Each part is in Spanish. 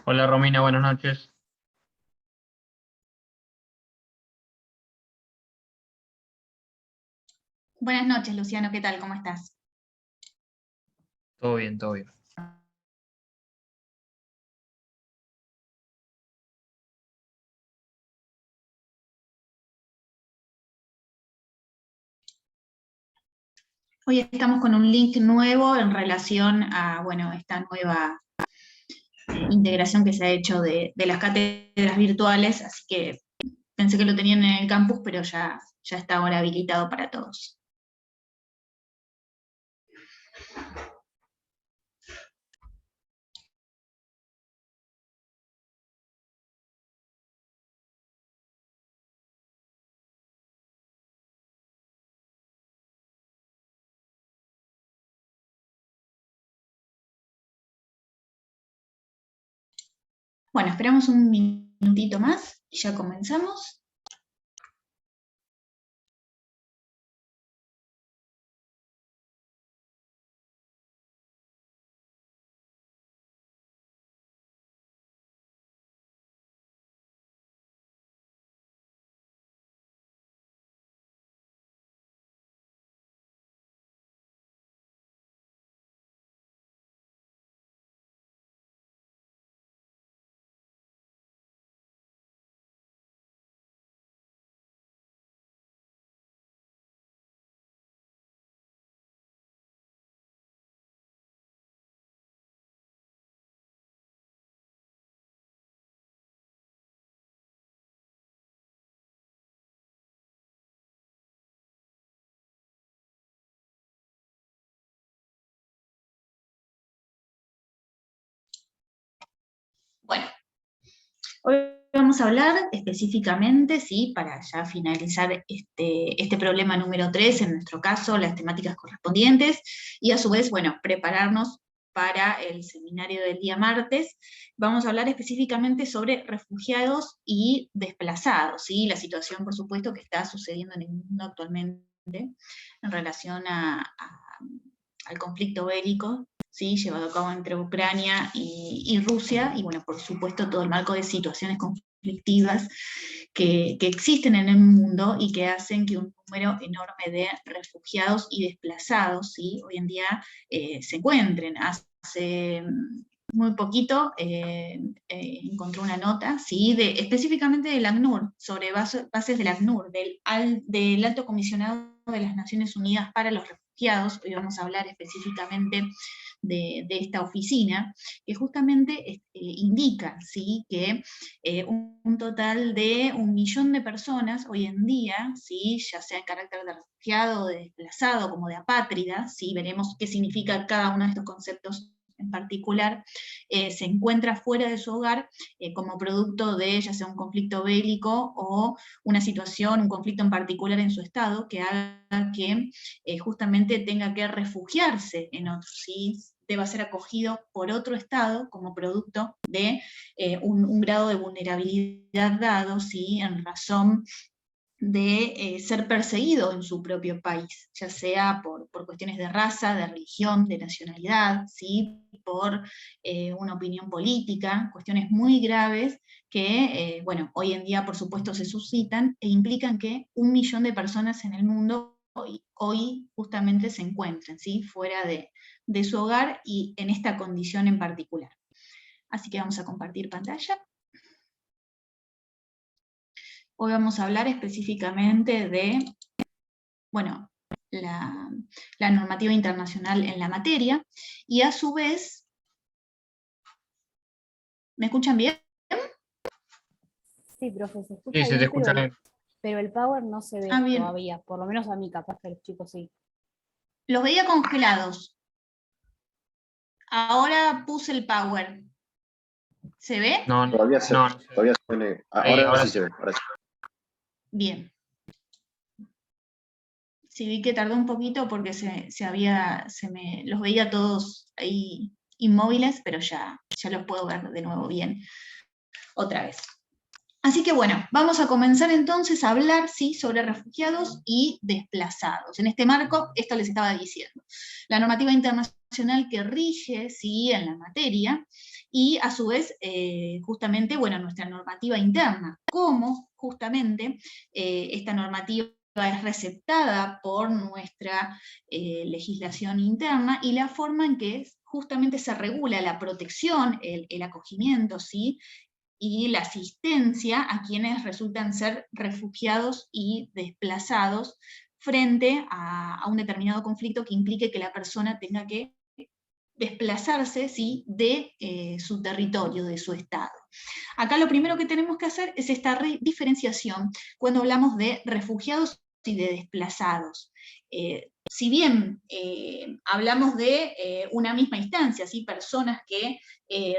Hola Romina, buenas noches. Buenas noches, Luciano, ¿qué tal? ¿Cómo estás? Todo bien, todo bien. Hoy estamos con un link nuevo en relación a, bueno, esta nueva integración que se ha hecho de las cátedras virtuales, así que pensé que lo tenían en el campus, pero ya está ahora habilitado para todos. Bueno, esperamos un minutito más y ya comenzamos. Bueno, hoy vamos a hablar específicamente, sí, para ya finalizar este problema número 3, en nuestro caso, las temáticas correspondientes, y a su vez, bueno, prepararnos para el seminario del día martes. Vamos a hablar específicamente sobre refugiados y desplazados, ¿sí? La situación, por supuesto, que está sucediendo en el mundo actualmente en relación al conflicto bélico, ¿sí? Llevado a cabo entre Ucrania y Rusia, y bueno, por supuesto todo el marco de situaciones conflictivas que existen en el mundo y que hacen que un número enorme de refugiados y desplazados, ¿sí? Hoy en día se encuentren. Hace muy poquito encontré una nota, ¿sí? Específicamente del ACNUR, sobre bases del ACNUR, del Alto Comisionado de las Naciones Unidas para los Refugiados. Hoy vamos a hablar específicamente de esta oficina, que justamente indica, ¿sí? Que un total de 1 millón de personas hoy en día, ¿sí? Ya sea en carácter de refugiado, de desplazado, como de apátrida, ¿sí? Veremos qué significa cada uno de estos conceptos en particular, se encuentra fuera de su hogar como producto de ya sea un conflicto bélico o una situación, un conflicto en particular en su estado, que haga que justamente tenga que refugiarse en otro, ¿sí? Deba ser acogido por otro estado como producto de un grado de vulnerabilidad dado, ¿sí? En razón de ser perseguido en su propio país, ya sea por cuestiones de raza, de religión, de nacionalidad, ¿sí? Por una opinión política, cuestiones muy graves que, bueno, hoy en día por supuesto se suscitan e implican que 1 millón de personas en el mundo hoy justamente se encuentren, ¿sí? Fuera de su hogar y en esta condición en particular. Así que vamos a compartir pantalla. Hoy vamos a hablar específicamente de, bueno, la normativa internacional en la materia, y a su vez, ¿me escuchan bien? Sí, profe, se Sí, escucha se te bien, escucha bien. pero el power no se Ah, ve bien, todavía. Por lo menos a mí, capaz que a los chicos sí. los veía congelados. Ahora puse el power. ¿Se ve? No, Todavía se, no, no sé. todavía se pone. Ahí, Ahora ahora sí sí. se ve. Ahora sí. Bien. Sí, vi que tardó un poquito porque los veía todos ahí inmóviles, pero ya los puedo ver de nuevo bien, otra vez. Así que bueno, vamos a comenzar entonces a hablar, ¿sí?, sobre refugiados y desplazados. En este marco, esto les estaba diciendo, la normativa internacional que rige, ¿sí?, en la materia, y a su vez, justamente, bueno, nuestra normativa interna, cómo justamente esta normativa es receptada por nuestra legislación interna y la forma en que justamente se regula la protección, el acogimiento, ¿sí?, y la asistencia a quienes resultan ser refugiados y desplazados frente a un determinado conflicto que implique que la persona tenga que desplazarse, ¿sí?, de su territorio, de su estado. Acá lo primero que tenemos que hacer es esta diferenciación cuando hablamos de refugiados y de desplazados. Si bien hablamos de una misma instancia, ¿sí?, personas que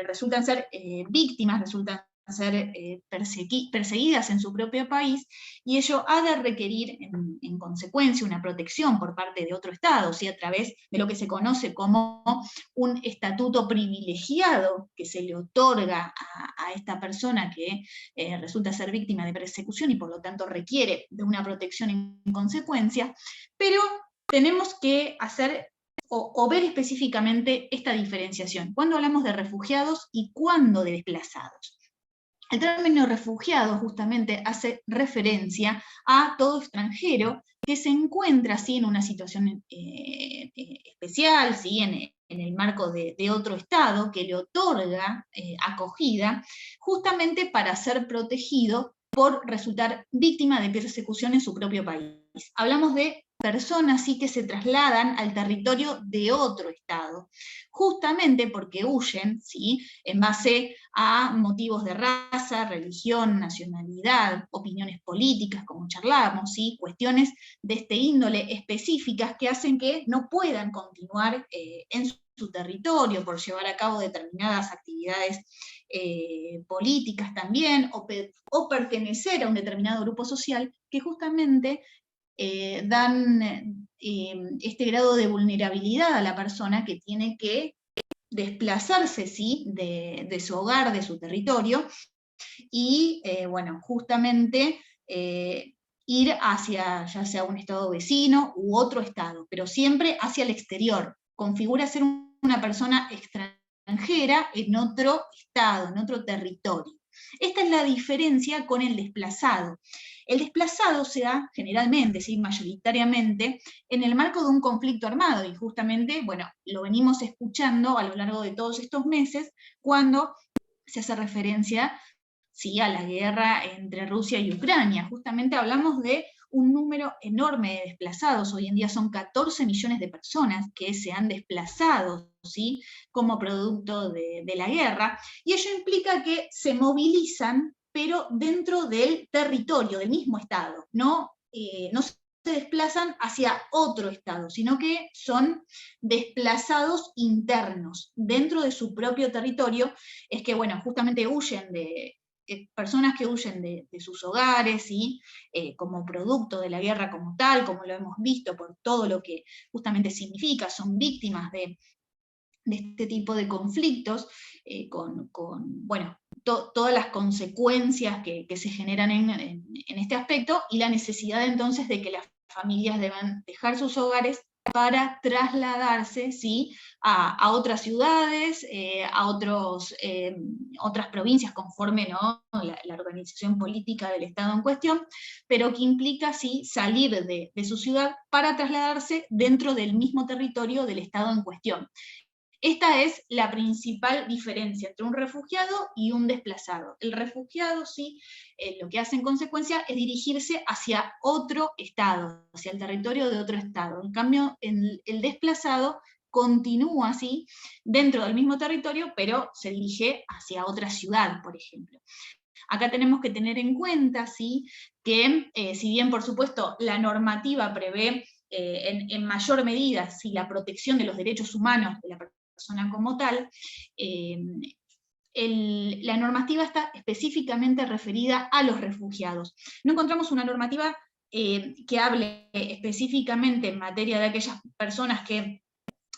resultan ser víctimas, resultan ser perseguidas en su propio país, y ello ha de requerir en consecuencia una protección por parte de otro Estado, ¿sí?, a través de lo que se conoce como un estatuto privilegiado que se le otorga a esta persona que resulta ser víctima de persecución y por lo tanto requiere de una protección en consecuencia, pero tenemos que hacer o ver específicamente esta diferenciación, cuándo hablamos de refugiados y cuándo de desplazados. El término refugiado justamente hace referencia a todo extranjero que se encuentra ¿sí?, en una situación especial, ¿sí?, en el marco de otro Estado que le otorga acogida, justamente para ser protegido por resultar víctima de persecución en su propio país. Hablamos de personas ¿sí?, que se trasladan al territorio de otro Estado, justamente porque huyen, ¿sí?, en base a motivos de raza, religión, nacionalidad, opiniones políticas, como charlábamos, ¿sí?, cuestiones de este índole específicas que hacen que no puedan continuar en su territorio por llevar a cabo determinadas actividades políticas también, o pertenecer a un determinado grupo social que justamente dan este grado de vulnerabilidad a la persona que tiene que desplazarse, ¿sí?, de su hogar, de su territorio, y bueno, justamente ir hacia ya sea un estado vecino u otro estado, pero siempre hacia el exterior. Configura ser una persona extranjera en otro estado, en otro territorio. Esta es la diferencia con el desplazado. El desplazado se da generalmente, ¿sí?, mayoritariamente, en el marco de un conflicto armado, y justamente, bueno, lo venimos escuchando a lo largo de todos estos meses, cuando se hace referencia, ¿sí?, a la guerra entre Rusia y Ucrania. Justamente hablamos de un número enorme de desplazados. Hoy en día son 14 millones de personas que se han desplazado, ¿sí?, como producto de la guerra, y ello implica que se movilizan, pero dentro del territorio, del mismo Estado, no se desplazan hacia otro Estado, sino que son desplazados internos dentro de su propio territorio. Es que, bueno, justamente huyen de personas que huyen de sus hogares, ¿sí?, como producto de la guerra como tal, como lo hemos visto por todo lo que justamente significa, son víctimas de este tipo de conflictos, bueno, todas las consecuencias que se generan en este aspecto, y la necesidad entonces de que las familias deban dejar sus hogares para trasladarse, ¿sí?, a otras ciudades, a otras provincias conforme, ¿no?, la organización política del Estado en cuestión, pero que implica ¿sí?, salir de su ciudad para trasladarse dentro del mismo territorio del Estado en cuestión. Esta es la principal diferencia entre un refugiado y un desplazado. El refugiado, sí, lo que hace en consecuencia es dirigirse hacia otro estado, hacia el territorio de otro estado. En cambio, el desplazado continúa así dentro del mismo territorio, pero se dirige hacia otra ciudad, por ejemplo. Acá tenemos que tener en cuenta, ¿sí?, que si bien, por supuesto, la normativa prevé en mayor medida ¿sí?, la protección de los derechos humanos de la persona como tal, la normativa está específicamente referida a los refugiados. No encontramos una normativa que hable específicamente en materia de aquellas personas que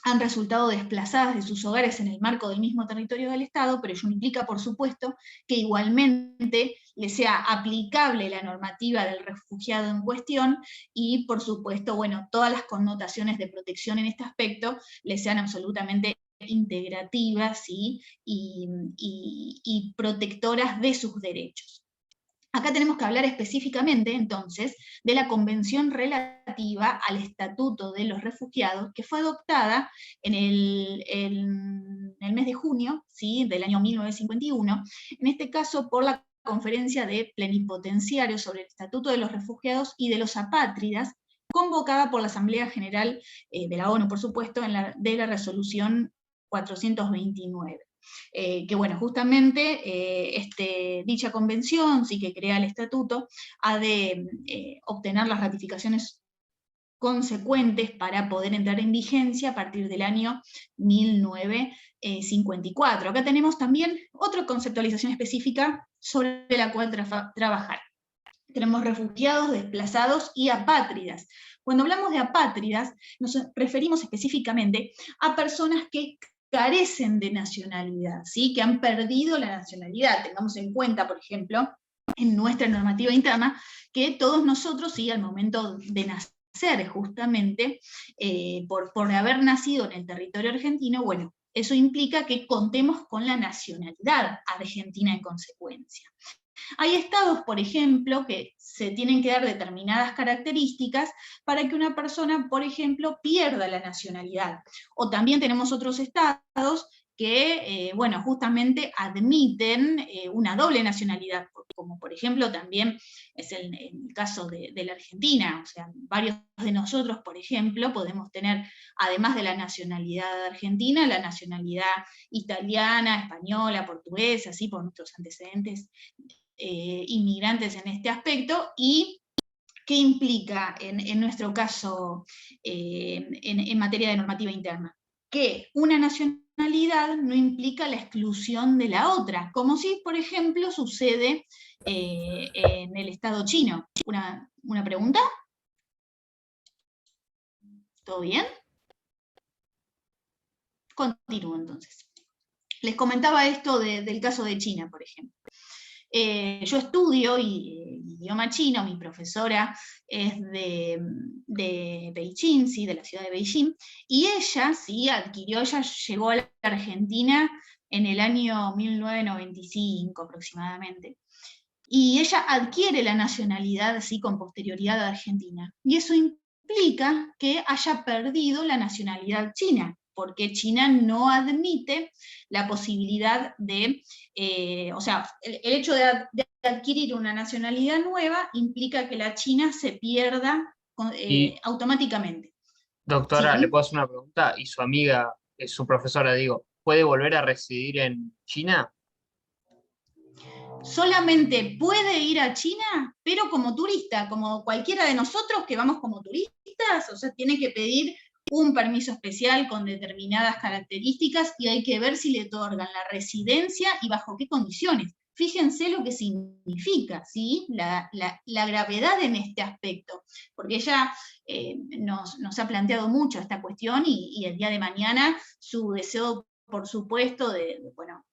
han resultado desplazadas de sus hogares en el marco del mismo territorio del Estado, pero ello implica, por supuesto, que igualmente le sea aplicable la normativa del refugiado en cuestión y, por supuesto, bueno, todas las connotaciones de protección en este aspecto le sean absolutamente integrativas, ¿sí? y protectoras de sus derechos. Acá tenemos que hablar específicamente, entonces, de la Convención relativa al Estatuto de los Refugiados, que fue adoptada en el mes de junio, ¿sí?, del año 1951, en este caso por la Conferencia de Plenipotenciarios sobre el Estatuto de los Refugiados y de los Apátridas, convocada por la Asamblea General de la ONU, por supuesto, de la resolución 429. Que bueno, justamente dicha convención, sí, que crea el estatuto, ha de obtener las ratificaciones consecuentes para poder entrar en vigencia a partir del año 1954. Acá tenemos también otra conceptualización específica sobre la cual trabajar. Tenemos refugiados, desplazados y apátridas. Cuando hablamos de apátridas, nos referimos específicamente a personas que carecen de nacionalidad, ¿sí?, que han perdido la nacionalidad. Tengamos en cuenta, por ejemplo, en nuestra normativa interna, que todos nosotros, ¿sí?, al momento de nacer justamente, por haber nacido en el territorio argentino, bueno, eso implica que contemos con la nacionalidad argentina en consecuencia. Hay estados, por ejemplo, que se tienen que dar determinadas características para que una persona, por ejemplo, pierda la nacionalidad. O también tenemos otros estados que, bueno, justamente admiten una doble nacionalidad, como por ejemplo también es el caso de la Argentina. O sea, varios de nosotros, por ejemplo, podemos tener, además de la nacionalidad argentina, la nacionalidad italiana, española, portuguesa, así por nuestros antecedentes inmigrantes en este aspecto. ¿Y qué implica en nuestro caso en materia de normativa interna? Que una nacionalidad no implica la exclusión de la otra, como si, por ejemplo, sucede en el Estado chino. ¿Una pregunta? ¿Todo bien? Continúo entonces. Les comentaba esto del caso de China, por ejemplo. Yo estudio idioma chino, mi profesora es de Beijing, ¿sí?, de la ciudad de Beijing, y ella, ¿sí?, ella llegó a la Argentina en el año 1995 aproximadamente, y ella adquiere la nacionalidad, ¿sí?, con posterioridad a Argentina, y eso implica que haya perdido la nacionalidad china, porque China no admite la posibilidad de, o sea, el hecho de adquirir una nacionalidad nueva implica que la China se pierda Y, automáticamente. doctora, ¿le ¿Sí? puedo hacer una pregunta? ¿Y su amiga, su profesora, digo, puede volver a residir en China? Solamente puede ir a China, pero como turista, como cualquiera de nosotros que vamos como turistas, o sea, tiene que pedir un permiso especial con determinadas características y hay que ver si le otorgan la residencia y bajo qué condiciones. Fíjense lo que significa, ¿sí?, la gravedad en este aspecto, porque ella nos ha planteado mucho esta cuestión y el día de mañana su deseo, por supuesto, bueno,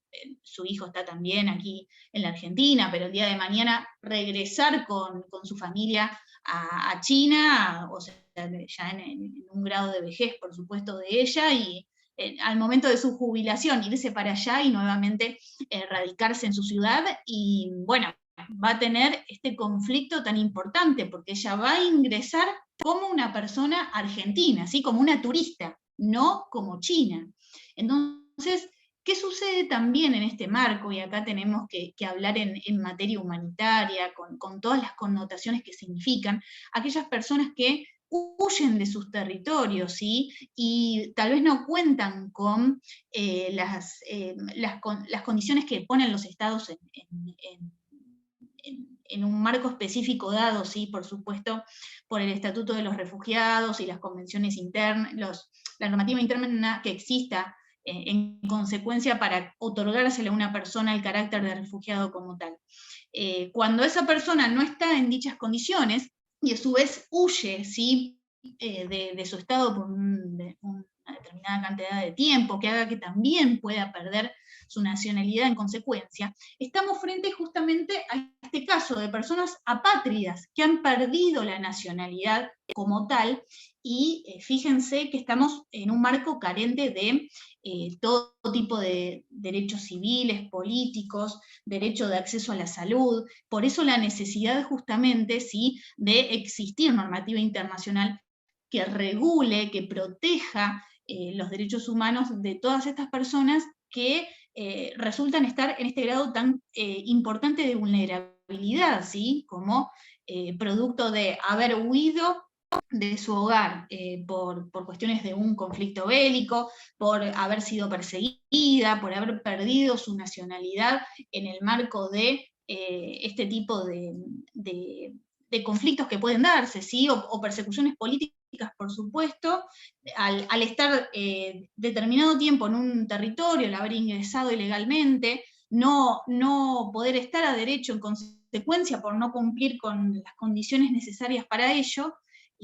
su hijo está también aquí en la Argentina, pero el día de mañana regresar con su familia a China, o sea, ya en un grado de vejez, por supuesto, de ella, y al momento de su jubilación irse para allá y nuevamente radicarse en su ciudad, y bueno, va a tener este conflicto tan importante, porque ella va a ingresar como una persona argentina, ¿sí?, como una turista, no como china. Entonces, ¿qué sucede también en este marco? Y acá tenemos que hablar en materia humanitaria, con todas las connotaciones que significan, aquellas personas que huyen de sus territorios, ¿sí?, y tal vez no cuentan con las condiciones que ponen los estados en un marco específico dado, ¿sí?, por supuesto, por el Estatuto de los Refugiados y las convenciones internas, la normativa interna que exista en consecuencia para otorgársele a una persona el carácter de refugiado como tal. Cuando esa persona no está en dichas condiciones y a su vez huye, ¿sí?, de su estado por un una determinada cantidad de tiempo, que haga que también pueda perder su nacionalidad en consecuencia, estamos frente justamente a este caso de personas apátridas que han perdido la nacionalidad como tal, y fíjense que estamos en un marco carente de todo tipo de derechos civiles, políticos, derecho de acceso a la salud. Por eso la necesidad justamente, ¿sí?, de existir normativa internacional que regule, que proteja los derechos humanos de todas estas personas que resultan estar en este grado tan importante de vulnerabilidad, ¿sí?, como producto de haber huido de su hogar por cuestiones de un conflicto bélico, por haber sido perseguida, por haber perdido su nacionalidad en el marco de este tipo de conflictos que pueden darse, ¿sí?, o persecuciones políticas, por supuesto, al estar determinado tiempo en un territorio, al haber ingresado ilegalmente, no poder estar a derecho en consecuencia por no cumplir con las condiciones necesarias para ello,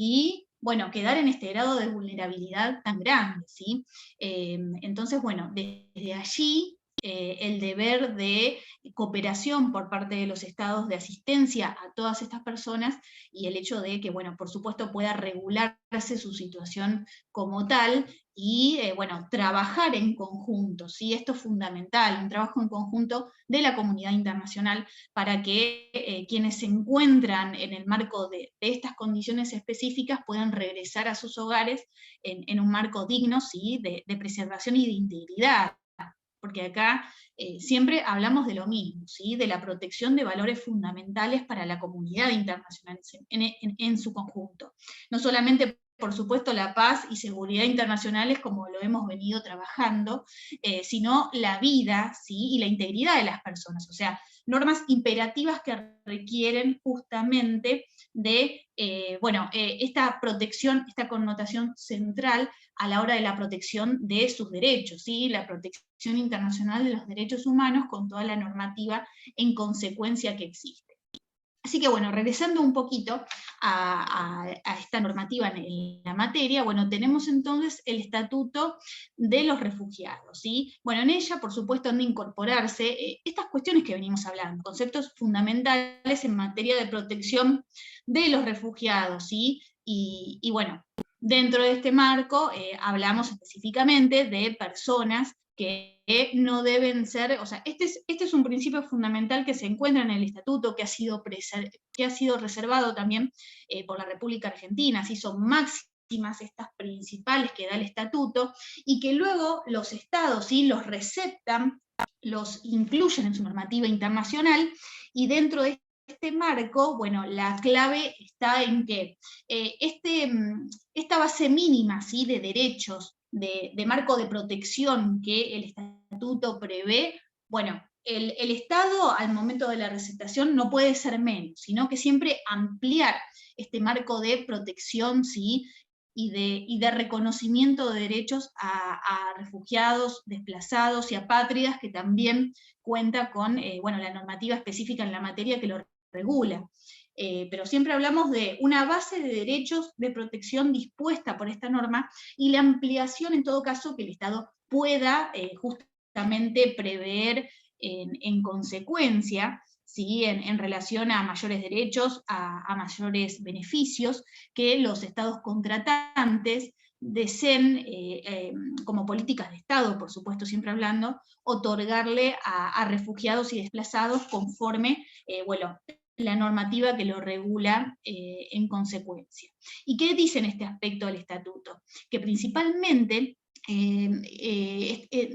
y bueno, quedar en este grado de vulnerabilidad tan grande, ¿sí? Entonces, bueno, desde allí el deber de cooperación por parte de los estados de asistencia a todas estas personas, y el hecho de que, bueno, por supuesto pueda regularse su situación como tal, y bueno, trabajar en conjunto, ¿sí? Esto es fundamental, un trabajo en conjunto de la comunidad internacional para que quienes se encuentran en el marco de estas condiciones específicas puedan regresar a sus hogares en un marco digno, ¿sí?, de preservación y de integridad. Porque acá siempre hablamos de lo mismo, ¿sí?, de la protección de valores fundamentales para la comunidad internacional en su conjunto. No solamente, por supuesto, la paz y seguridad internacionales, como lo hemos venido trabajando, sino la vida, ¿sí?, y la integridad de las personas, o sea, normas imperativas que requieren justamente de esta protección, esta connotación central a la hora de la protección de sus derechos, ¿sí?, la protección internacional de los derechos humanos con toda la normativa en consecuencia que existe. Así que bueno, regresando un poquito a esta normativa en la materia, bueno, tenemos entonces el Estatuto de los Refugiados, ¿sí? Bueno, en ella, por supuesto, han de incorporarse estas cuestiones que venimos hablando, conceptos fundamentales en materia de protección de los refugiados, ¿sí? Y bueno, dentro de este marco hablamos específicamente de personas que no deben ser, o sea, este es un principio fundamental que se encuentra en el Estatuto, que ha sido reservado también por la República Argentina, así son máximas estas principales que da el Estatuto, y que luego los estados, ¿sí?, los receptan, los incluyen en su normativa internacional, y dentro de este marco, bueno, la clave está en que esta base mínima, ¿sí?, de derechos, de marco de protección que el Estatuto prevé, bueno, el Estado al momento de la receptación no puede ser menos, sino que siempre ampliar este marco de protección, ¿sí?, y de reconocimiento de derechos a refugiados, desplazados y apátridas, que también cuenta con la normativa específica en la materia que lo regula. Pero siempre hablamos de una base de derechos de protección dispuesta por esta norma, y la ampliación en todo caso que el Estado pueda justamente prever en consecuencia, ¿sí?, en relación a mayores derechos, a mayores beneficios que los estados contratantes deseen, como políticas de Estado, por supuesto, siempre hablando, otorgarle a refugiados y desplazados conforme, la normativa que lo regula en consecuencia. ¿Y qué dice en este aspecto del Estatuto? Que principalmente,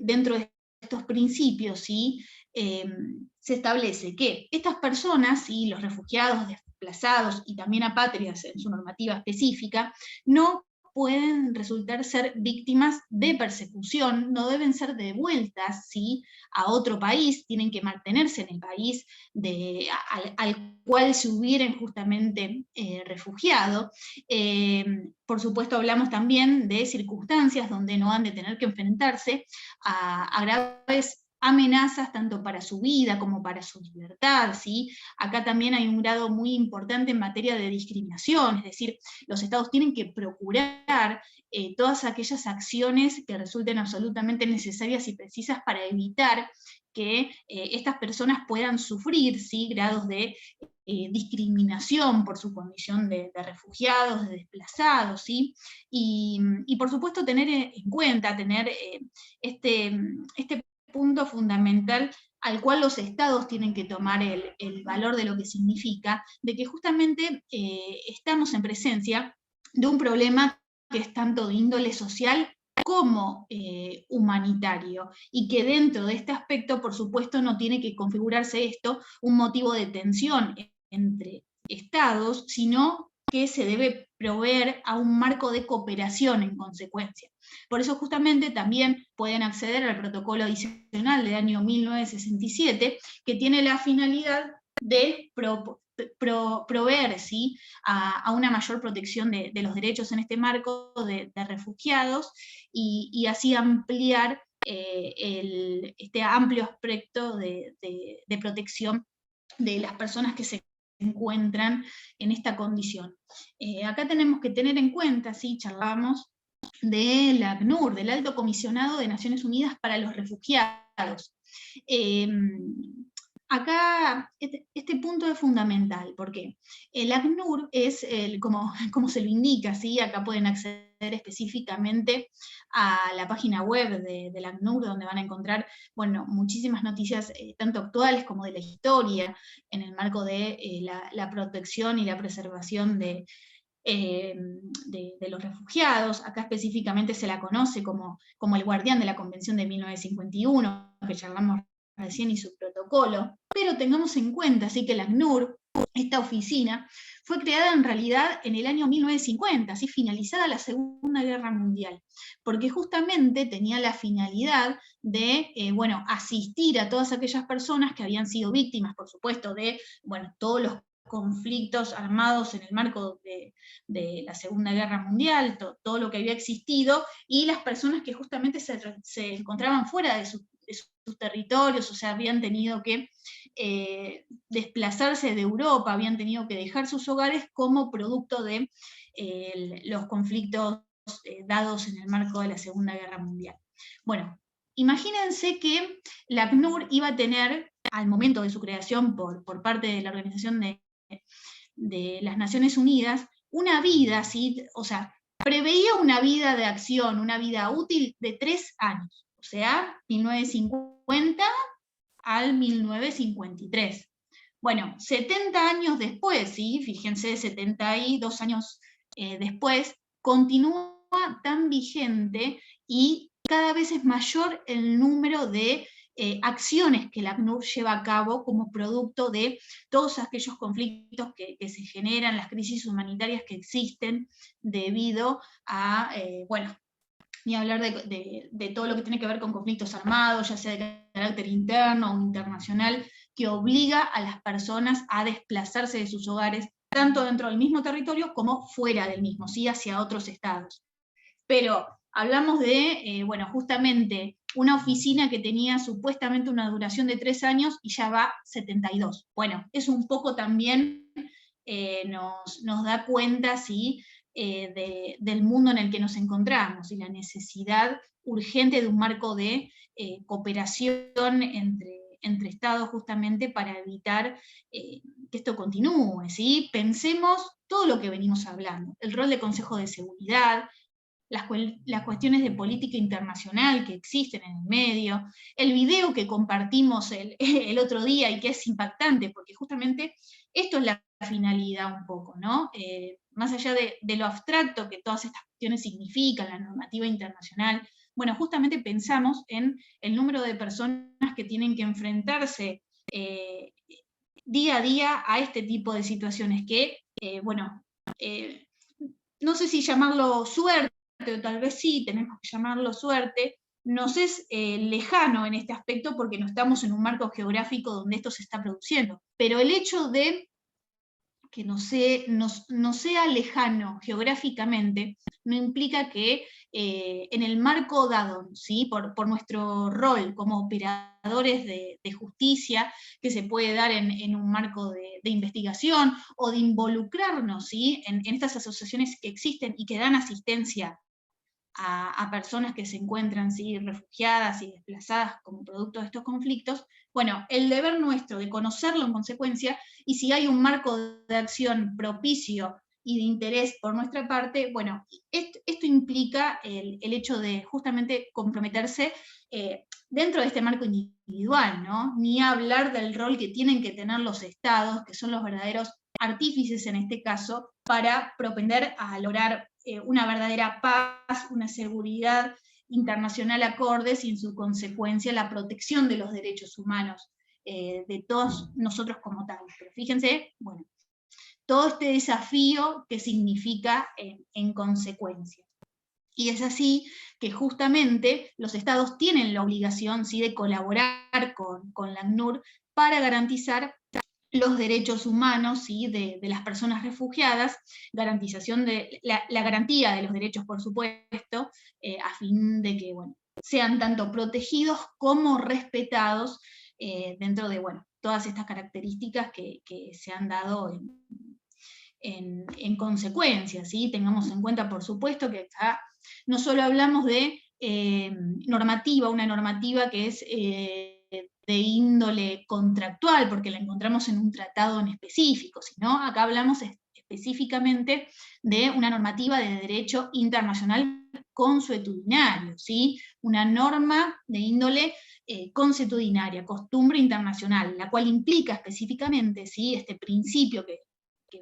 dentro de estos principios, ¿sí?, se establece que estas personas, ¿sí?, los refugiados, desplazados y también apátridas en su normativa específica, no pueden resultar ser víctimas de persecución, no deben ser devueltas, ¿sí?, a otro país, tienen que mantenerse en el país al cual se hubieran justamente refugiado. Por supuesto, hablamos también de circunstancias donde no han de tener que enfrentarse a graves amenazas tanto para su vida como para su libertad, ¿sí? Acá también hay un grado muy importante en materia de discriminación, es decir, los estados tienen que procurar todas aquellas acciones que resulten absolutamente necesarias y precisas para evitar que estas personas puedan sufrir, ¿sí?, grados de discriminación por su condición de refugiados, de desplazados, ¿sí? Y por supuesto tener en cuenta, tener este punto fundamental al cual los estados tienen que tomar el valor de lo que significa, de que justamente estamos en presencia de un problema que es tanto de índole social como humanitario, y que dentro de este aspecto, por supuesto, no tiene que configurarse esto un motivo de tensión entre estados, sino que se debe proveer a un marco de cooperación en consecuencia. Por eso justamente también pueden acceder al protocolo adicional del año 1967, que tiene la finalidad de proveer, ¿sí?, a una mayor protección de los derechos en este marco de refugiados, y así ampliar este amplio aspecto de protección de las personas que se encuentran en esta condición. Acá tenemos que tener en cuenta, ¿sí?, charlábamos del ACNUR, del Alto Comisionado de Naciones Unidas para los Refugiados. Acá este punto es fundamental, porque el ACNUR es, como se lo indica, ¿sí? Acá pueden acceder específicamente a la página web del ACNUR, donde van a encontrar, bueno, muchísimas noticias, tanto actuales como de la historia, en el marco de la protección y la preservación de los refugiados. Acá específicamente se la conoce como el guardián de la Convención de 1951, que charlamos recién, y su protocolo. Pero tengamos en cuenta, ¿sí?, que la ACNUR, esta oficina, fue creada en realidad en el año 1950, ¿sí?, finalizada la Segunda Guerra Mundial, porque justamente tenía la finalidad de asistir a todas aquellas personas que habían sido víctimas, por supuesto, de todos los conflictos armados en el marco de la Segunda Guerra Mundial, todo lo que había existido, y las personas que justamente se encontraban fuera de sus territorios, o sea, habían tenido que desplazarse de Europa, habían tenido que dejar sus hogares como producto de los conflictos dados en el marco de la Segunda Guerra Mundial. Bueno, imagínense que la ACNUR iba a tener, al momento de su creación por parte de la Organización de las Naciones Unidas, una vida, ¿sí?, o sea, preveía una vida de acción, una vida útil de 3 años, o sea, 1950 al 1953. Bueno, 70 años después, ¿sí?, fíjense, 72 años después, continúa tan vigente, y cada vez es mayor el número de acciones que la ACNUR lleva a cabo como producto de todos aquellos conflictos que se generan, las crisis humanitarias que existen debido a, ni hablar de todo lo que tiene que ver con conflictos armados, ya sea de carácter interno o internacional, que obliga a las personas a desplazarse de sus hogares, tanto dentro del mismo territorio como fuera del mismo, ¿sí?, hacia otros estados. Pero hablamos de, justamente una oficina que tenía supuestamente una duración de 3 años y ya va 72. Bueno, eso un poco también nos da cuenta, ¿sí?, del mundo en el que nos encontramos, y la necesidad urgente de un marco de cooperación entre estados, justamente para evitar que esto continúe, ¿sí? Pensemos todo lo que venimos hablando, el rol del Consejo de Seguridad, las cuestiones de política internacional que existen en el medio, el video que compartimos el otro día y que es impactante, porque justamente esto es la finalidad un poco, ¿no? Más allá de lo abstracto que todas estas cuestiones significan, la normativa internacional, bueno, justamente pensamos en el número de personas que tienen que enfrentarse día a día a este tipo de situaciones que, no sé si llamarlo suerte, o tal vez sí, tenemos que llamarlo suerte, nos es lejano en este aspecto porque no estamos en un marco geográfico donde esto se está produciendo. Pero el hecho de que no sea lejano geográficamente, no implica que en el marco dado, ¿sí? por nuestro rol como operadores de justicia, que se puede dar en un marco de investigación, o de involucrarnos, ¿sí? en estas asociaciones que existen y que dan asistencia a personas que se encuentran, ¿sí? refugiadas y desplazadas como producto de estos conflictos, bueno, el deber nuestro de conocerlo en consecuencia, y si hay un marco de acción propicio y de interés por nuestra parte, bueno, esto implica el hecho de justamente comprometerse dentro de este marco individual, ¿no? Ni hablar del rol que tienen que tener los estados, que son los verdaderos artífices en este caso, para propender a lograr una verdadera paz, una seguridad internacional acordes y en su consecuencia la protección de los derechos humanos de todos nosotros como tal. Pero fíjense, bueno, todo este desafío que significa en consecuencia. Y es así que justamente los estados tienen la obligación, ¿sí? de colaborar con la ACNUR para garantizar los derechos humanos, ¿sí? de las personas refugiadas, garantización de la garantía de los derechos, por supuesto, a fin de que bueno, sean tanto protegidos como respetados dentro de bueno, todas estas características que se han dado en consecuencia, ¿sí? Tengamos en cuenta, por supuesto, que acá no solo hablamos de normativa, una normativa que es de índole contractual, porque la encontramos en un tratado en específico, sino acá hablamos específicamente de una normativa de derecho internacional consuetudinario, ¿sí? Una norma de índole consuetudinaria, costumbre internacional, la cual implica específicamente, ¿sí? este principio que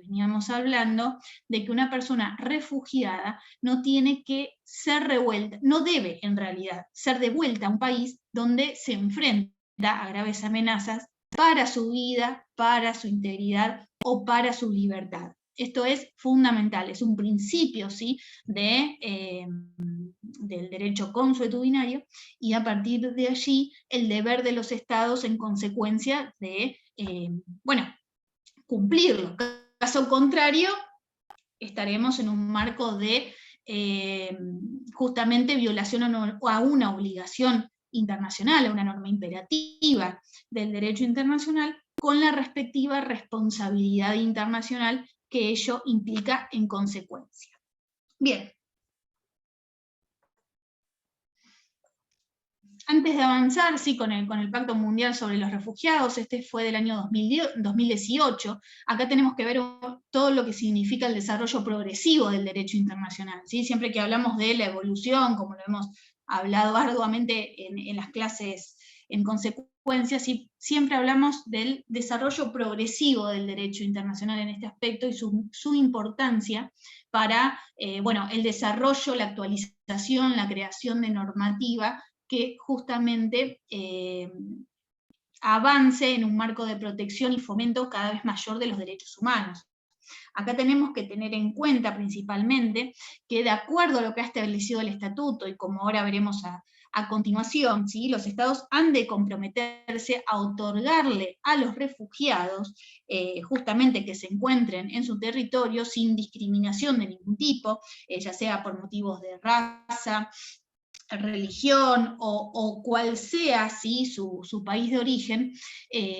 veníamos hablando, de que una persona refugiada no tiene que ser revuelta, no debe en realidad ser devuelta a un país donde se enfrenta a graves amenazas para su vida, para su integridad o para su libertad. Esto es fundamental, es un principio, ¿sí? del derecho consuetudinario, y a partir de allí el deber de los estados en consecuencia de, bueno, cumplirlo. Caso contrario, estaremos en un marco de justamente violación a una obligación internacional, a una norma imperativa del derecho internacional, con la respectiva responsabilidad internacional que ello implica en consecuencia. Bien. Antes de avanzar, sí, con el Pacto Mundial sobre los Refugiados, este fue del año 2018, acá tenemos que ver todo lo que significa el desarrollo progresivo del derecho internacional, ¿sí? Siempre que hablamos de la evolución, como lo hemos hablado arduamente en las clases en consecuencia, ¿sí? Siempre hablamos del desarrollo progresivo del derecho internacional en este aspecto y su importancia para bueno, el desarrollo, la actualización, la creación de normativa que justamente avance en un marco de protección y fomento cada vez mayor de los derechos humanos. Acá tenemos que tener en cuenta principalmente que de acuerdo a lo que ha establecido el estatuto, y como ahora veremos a continuación, ¿sí? los estados han de comprometerse a otorgarle a los refugiados, justamente que se encuentren en su territorio sin discriminación de ningún tipo, ya sea por motivos de raza, religión o cual sea, ¿sí? su país de origen,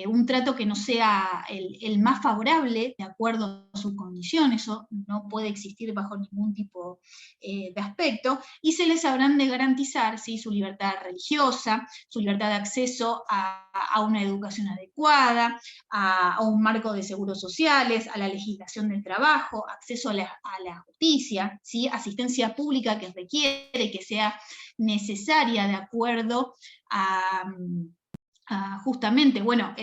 un trato que no sea el más favorable de acuerdo a su condición, eso no puede existir bajo ningún tipo de aspecto, y se les habrán de garantizar, ¿sí? su libertad religiosa, su libertad de acceso a una educación adecuada, a un marco de seguros sociales, a la legislación del trabajo, acceso a la justicia, ¿sí? asistencia pública que requiere, que sea necesaria de acuerdo a justamente, bueno,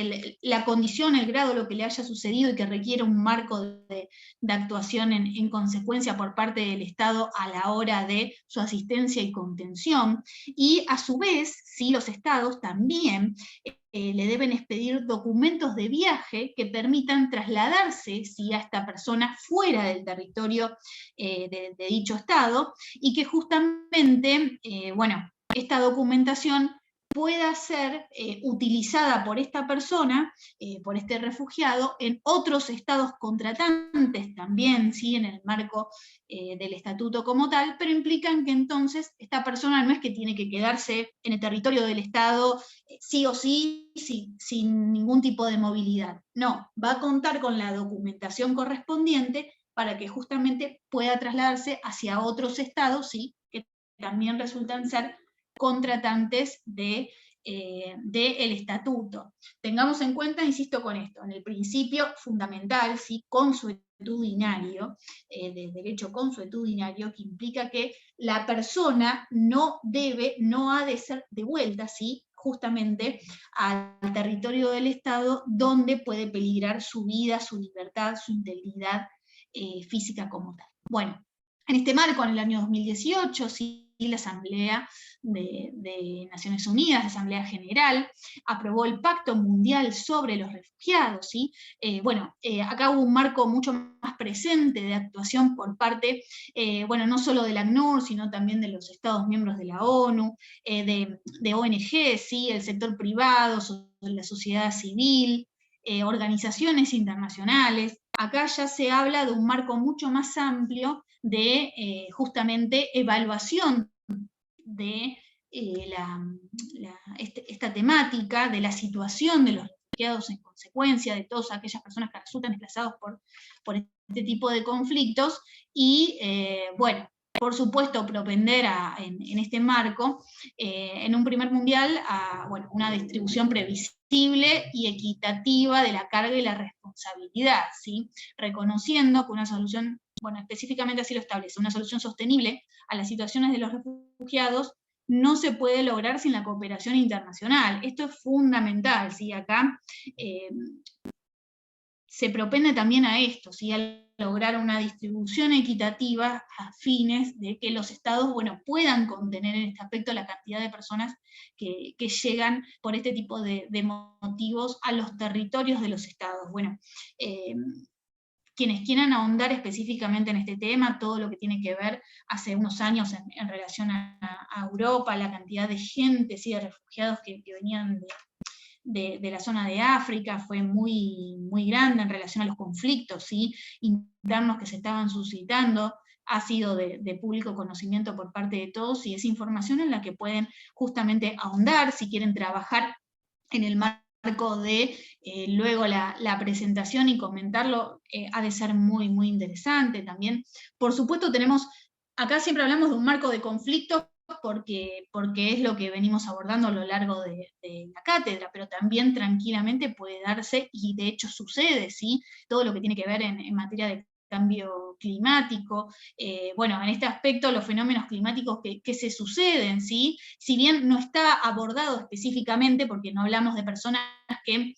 la condición, el grado, lo que le haya sucedido y que requiere un marco de actuación en consecuencia por parte del Estado a la hora de su asistencia y contención, y a su vez, sí, los Estados también le deben expedir documentos de viaje que permitan trasladarse, ¿sí? a esta persona fuera del territorio de dicho Estado, y que justamente, bueno, esta documentación pueda ser utilizada por esta persona, por este refugiado, en otros estados contratantes también, ¿sí? En el marco del estatuto como tal, pero implican que entonces esta persona no es que tiene que quedarse en el territorio del estado sí o sí, sin ningún tipo de movilidad. No, va a contar con la documentación correspondiente para que justamente pueda trasladarse hacia otros estados, ¿sí? Que también resultan ser contratantes del estatuto. Tengamos en cuenta, insisto con esto, en el principio fundamental, ¿sí? Consuetudinario, de derecho consuetudinario, que implica que la persona no ha de ser devuelta, ¿sí? Justamente al territorio del Estado donde puede peligrar su vida, su libertad, su integridad física como tal. Bueno, en este marco, en el año 2018, ¿sí? La Asamblea de Naciones Unidas, la Asamblea General, aprobó el Pacto Mundial sobre los Refugiados, ¿sí? Acá hubo un marco mucho más presente de actuación por parte, no solo del ACNUR, sino también de los Estados miembros de la ONU, de ONG, ¿sí? El sector privado, la sociedad civil, organizaciones internacionales. Acá ya se habla de un marco mucho más amplio de justamente evaluación de esta temática, de la situación de los refugiados en consecuencia, de todas aquellas personas que resultan desplazados por este tipo de conflictos, y por supuesto propender en este marco, en un primer mundial, a una distribución previsible y equitativa de la carga y la responsabilidad, ¿sí? Reconociendo que una solución, específicamente así lo establece, una solución sostenible a las situaciones de los refugiados no se puede lograr sin la cooperación internacional. Esto es fundamental, ¿sí? Acá se propende también a esto, ¿sí? A lograr una distribución equitativa a fines de que los estados puedan contener en este aspecto la cantidad de personas que llegan por este tipo de motivos a los territorios de los estados. Quienes quieran ahondar específicamente en este tema, todo lo que tiene que ver hace unos años en relación a Europa, la cantidad de gente, ¿sí? De refugiados que venían de la zona de África, fue muy, muy grande en relación a los conflictos, ¿sí? Internos que se estaban suscitando, ha sido de público conocimiento por parte de todos, y es información en la que pueden justamente ahondar, si quieren trabajar en el marco de luego la presentación y comentarlo, ha de ser muy, muy interesante también. Por supuesto acá siempre hablamos de un marco de conflictos, porque es lo que venimos abordando a lo largo de la cátedra, pero también tranquilamente puede darse, y de hecho sucede, ¿sí? Todo lo que tiene que ver en materia de cambio climático, en este aspecto los fenómenos climáticos que se suceden, ¿sí? Si bien no está abordado específicamente, porque no hablamos de personas que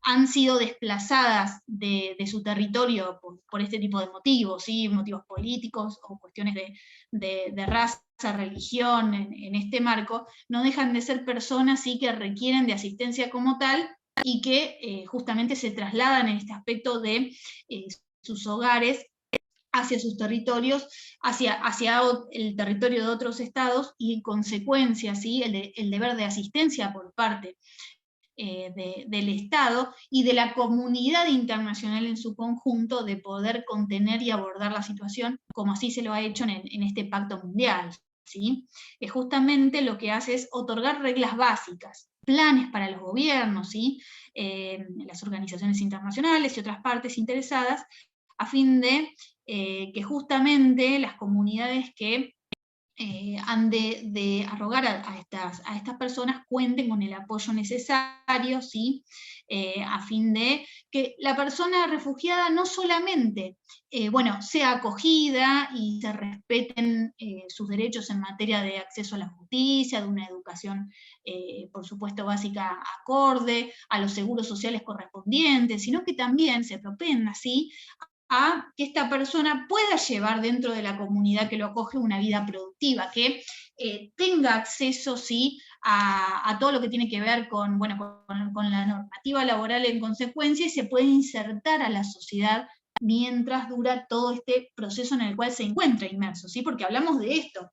han sido desplazadas de su territorio por este tipo de motivos, ¿sí? Motivos políticos o cuestiones de raza, religión, en este marco, no dejan de ser personas, ¿sí? Que requieren de asistencia como tal, y que justamente se trasladan en este aspecto de sus hogares hacia sus territorios, hacia el territorio de otros estados, y en consecuencia, ¿sí? el deber de asistencia por parte del Estado y de la comunidad internacional en su conjunto, de poder contener y abordar la situación, como así se lo ha hecho en este pacto mundial, ¿sí? Justamente lo que hace es otorgar reglas básicas, planes para los gobiernos, ¿sí? Las organizaciones internacionales y otras partes interesadas, a fin de que justamente las comunidades que han de arrogar a estas personas cuenten con el apoyo necesario, ¿sí? A fin de que la persona refugiada no solamente sea acogida y se respeten sus derechos en materia de acceso a la justicia, de una educación, por supuesto, básica acorde, a los seguros sociales correspondientes, sino que también se propenda, ¿sí? A que esta persona pueda llevar dentro de la comunidad que lo acoge una vida productiva, que tenga acceso, ¿sí? a todo lo que tiene que ver con la normativa laboral en consecuencia, y se puede insertar a la sociedad mientras dura todo este proceso en el cual se encuentra inmerso, ¿sí? Porque hablamos de esto.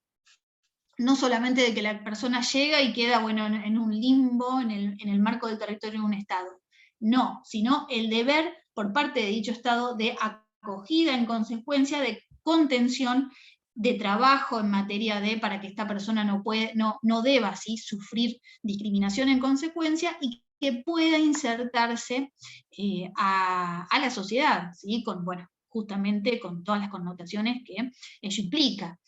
no solamente de que la persona llega y queda, bueno, en un limbo, en el marco del territorio de un Estado. No, sino el deber por parte de dicho Estado de acogida, en consecuencia, de contención, de trabajo en materia de, para que esta persona no deba ¿sí? sufrir discriminación en consecuencia, y que pueda insertarse a la sociedad, ¿sí? Con, bueno, justamente con todas las connotaciones que ello implica.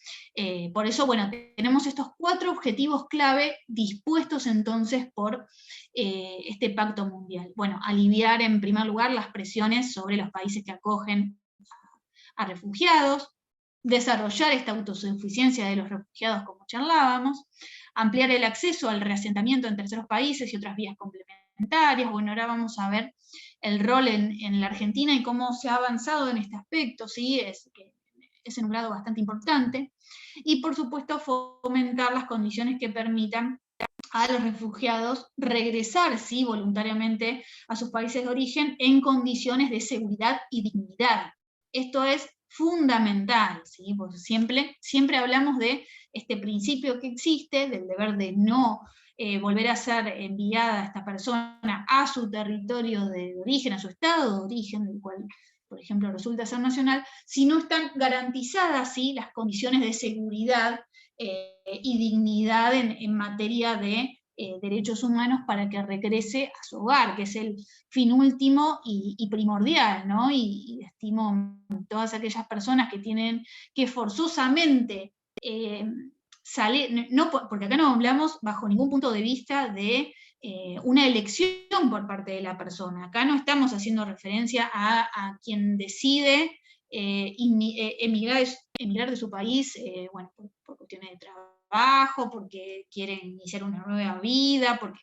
Por eso, bueno, tenemos estos 4 objetivos clave dispuestos entonces por este pacto mundial. Bueno, aliviar en primer lugar las presiones sobre los países que acogen a refugiados, desarrollar esta autosuficiencia de los refugiados como charlábamos, ampliar el acceso al reasentamiento en terceros países y otras vías complementarias. Bueno, ahora vamos a ver el rol en la Argentina y cómo se ha avanzado en este aspecto, ¿sí? Es en un grado bastante importante. Y por supuesto fomentar las condiciones que permitan a los refugiados regresar, ¿sí? voluntariamente a sus países de origen en condiciones de seguridad y dignidad. Esto es fundamental, ¿sí? Porque siempre hablamos de este principio que existe, del deber de no volver a ser enviada esta persona a su territorio de origen, a su estado de origen, del cual, por ejemplo, resulta ser nacional, si no están garantizadas ¿sí? las condiciones de seguridad y dignidad en materia de derechos humanos para que regrese a su hogar, que es el fin último y primordial, ¿no? Y estimo todas aquellas personas que tienen que forzosamente salir, no, porque acá no hablamos bajo ningún punto de vista de una elección por parte de la persona. Acá no estamos haciendo referencia a quien decide emigrar de su país, bueno, por cuestiones de trabajo, porque quiere iniciar una nueva vida, porque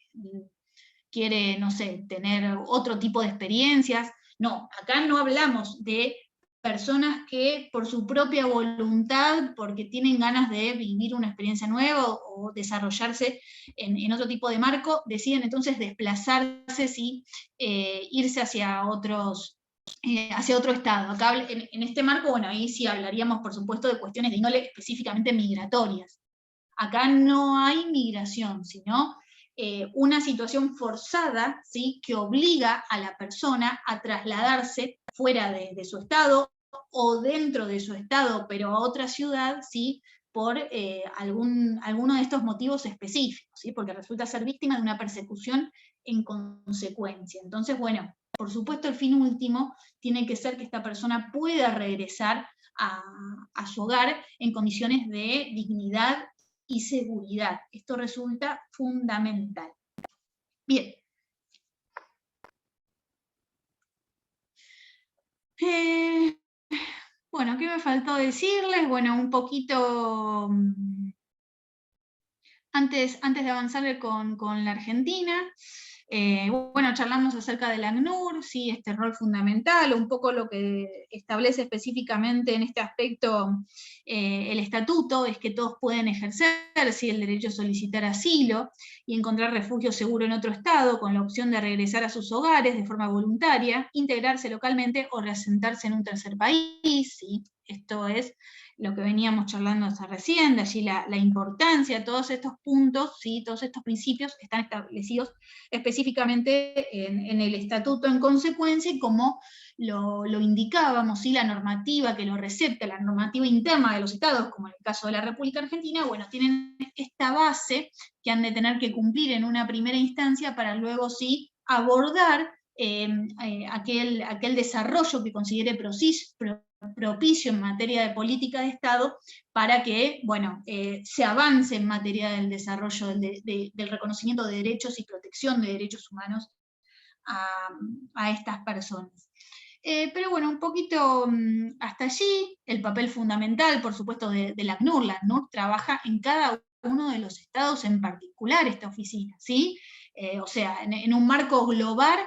quiere, no sé, tener otro tipo de experiencias. No, acá no hablamos de personas que por su propia voluntad, porque tienen ganas de vivir una experiencia nueva o desarrollarse en otro tipo de marco, deciden entonces desplazarse, ¿sí? Irse hacia otro estado. Acá en este marco, bueno, ahí sí hablaríamos, por supuesto, de cuestiones de índole específicamente migratorias. Acá no hay migración, sino una situación forzada, ¿sí? que obliga a la persona a trasladarse fuera de su estado o dentro de su estado, pero a otra ciudad, ¿sí? por alguno de estos motivos específicos, ¿sí? porque resulta ser víctima de una persecución en consecuencia. Entonces, bueno, por supuesto el fin último tiene que ser que esta persona pueda regresar a su hogar en condiciones de dignidad y seguridad. Esto resulta fundamental. Bien. Bueno, ¿qué me faltó decirles? Bueno, un poquito antes de avanzar con la Argentina, bueno, charlamos acerca del ACNUR, sí, este rol fundamental, un poco lo que establece específicamente en este aspecto el estatuto, es que todos pueden ejercer sí, el derecho a solicitar asilo y encontrar refugio seguro en otro estado, con la opción de regresar a sus hogares de forma voluntaria, integrarse localmente o reasentarse en un tercer país, ¿sí? Esto es lo que veníamos charlando hasta recién, de allí la importancia, todos estos puntos, ¿sí? todos estos principios están establecidos específicamente en el estatuto en consecuencia, y como lo indicábamos, ¿sí? la normativa que lo recepta, la normativa interna de los estados, como en el caso de la República Argentina, bueno, tienen esta base que han de tener que cumplir en una primera instancia para luego sí abordar aquel desarrollo que considere propicio en materia de política de Estado para que, bueno, se avance en materia del desarrollo del reconocimiento de derechos y protección de derechos humanos a estas personas. Pero bueno, un poquito hasta allí, el papel fundamental, por supuesto, de la ACNUR. La ACNUR trabaja en cada uno de los estados en particular, esta oficina, ¿sí? O sea, en un marco global,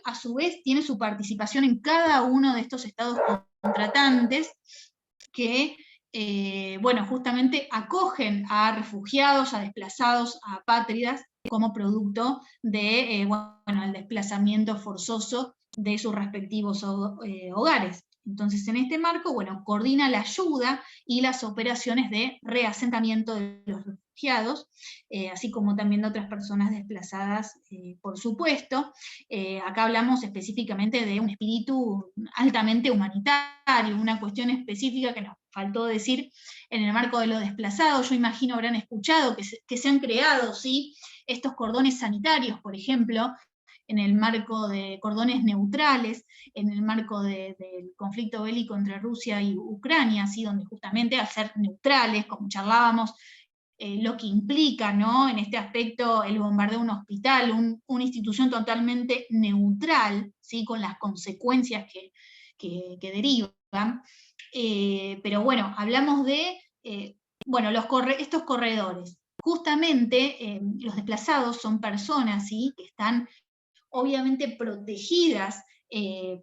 a su vez, tiene su participación en cada uno de estos estados contratantes que, bueno, justamente acogen a refugiados, a desplazados, a apátridas, como producto de, bueno, el desplazamiento forzoso de sus respectivos hogares. Entonces, en este marco, bueno, coordina la ayuda y las operaciones de reasentamiento de los refugiados, así como también de otras personas desplazadas, por supuesto. Acá hablamos específicamente de un espíritu altamente humanitario, una cuestión específica que nos faltó decir en el marco de los desplazados. Yo imagino habrán escuchado que se han creado, ¿sí?, estos cordones sanitarios, por ejemplo, en el marco de cordones neutrales, en el marco del conflicto bélico entre Rusia y Ucrania, ¿sí?, donde justamente al ser neutrales, como charlábamos, lo que implica, ¿no?, en este aspecto el bombardeo de un hospital, una institución totalmente neutral, ¿sí?, con las consecuencias que derivan. Pero bueno, hablamos de bueno, estos corredores. Justamente los desplazados son personas, ¿sí?, que están obviamente protegidas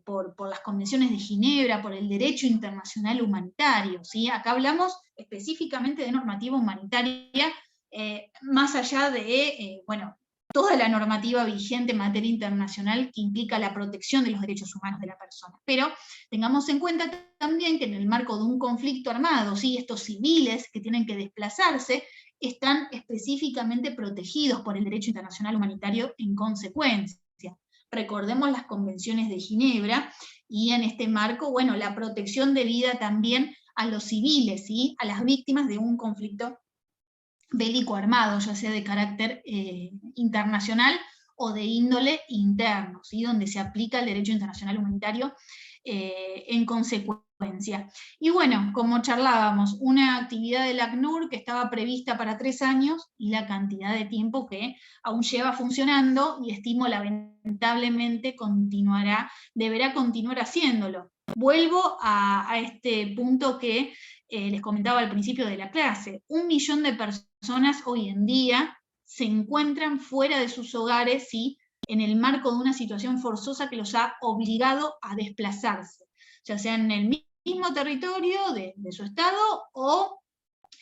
por las convenciones de Ginebra, por el derecho internacional humanitario, ¿sí? Acá hablamos específicamente de normativa humanitaria, más allá de, bueno, toda la normativa vigente en materia internacional que implica la protección de los derechos humanos de la persona. Pero tengamos en cuenta también que en el marco de un conflicto armado, ¿sí?, estos civiles que tienen que desplazarse están específicamente protegidos por el derecho internacional humanitario en consecuencia. Recordemos las convenciones de Ginebra, y en este marco, bueno, la protección debida también a los civiles, ¿sí?, a las víctimas de un conflicto bélico armado, ya sea de carácter internacional o de índole interno, ¿sí?, donde se aplica el derecho internacional humanitario en consecuencia. Y bueno, como charlábamos, una actividad del ACNUR que estaba prevista para 3 años y la cantidad de tiempo que aún lleva funcionando, y estimo lamentablemente deberá continuar haciéndolo. Vuelvo a este punto que les comentaba al principio de la clase. 1 millón de personas hoy en día se encuentran fuera de sus hogares, ¿sí?, en el marco de una situación forzosa que los ha obligado a desplazarse, ya sea en el mismo territorio de su estado o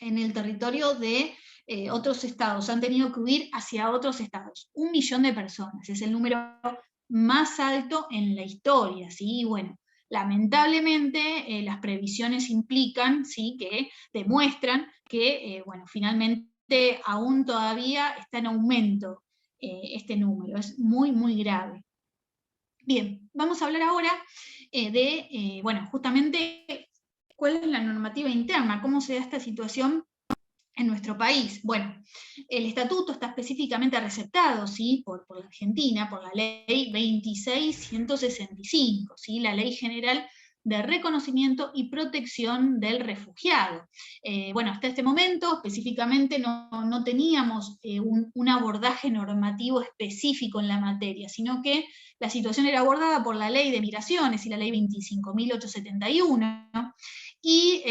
en el territorio de otros estados. Han tenido que huir hacia otros estados. 1 millón de personas, es el número más alto en la historia, ¿sí? Bueno, lamentablemente las previsiones implican, ¿sí?, que demuestran que, bueno, finalmente aún todavía está en aumento este número, es muy, muy grave. Bien, vamos a hablar ahora bueno, justamente cuál es la normativa interna, cómo se da esta situación en nuestro país. Bueno, el estatuto está específicamente receptado, ¿sí?, por la Argentina, por la ley 26.165, ¿sí?, la Ley General de Reconocimiento y Protección del Refugiado. Bueno, hasta este momento específicamente no teníamos un abordaje normativo específico en la materia, sino que la situación era abordada por la Ley de Migraciones y la Ley 25.871, ¿no? Y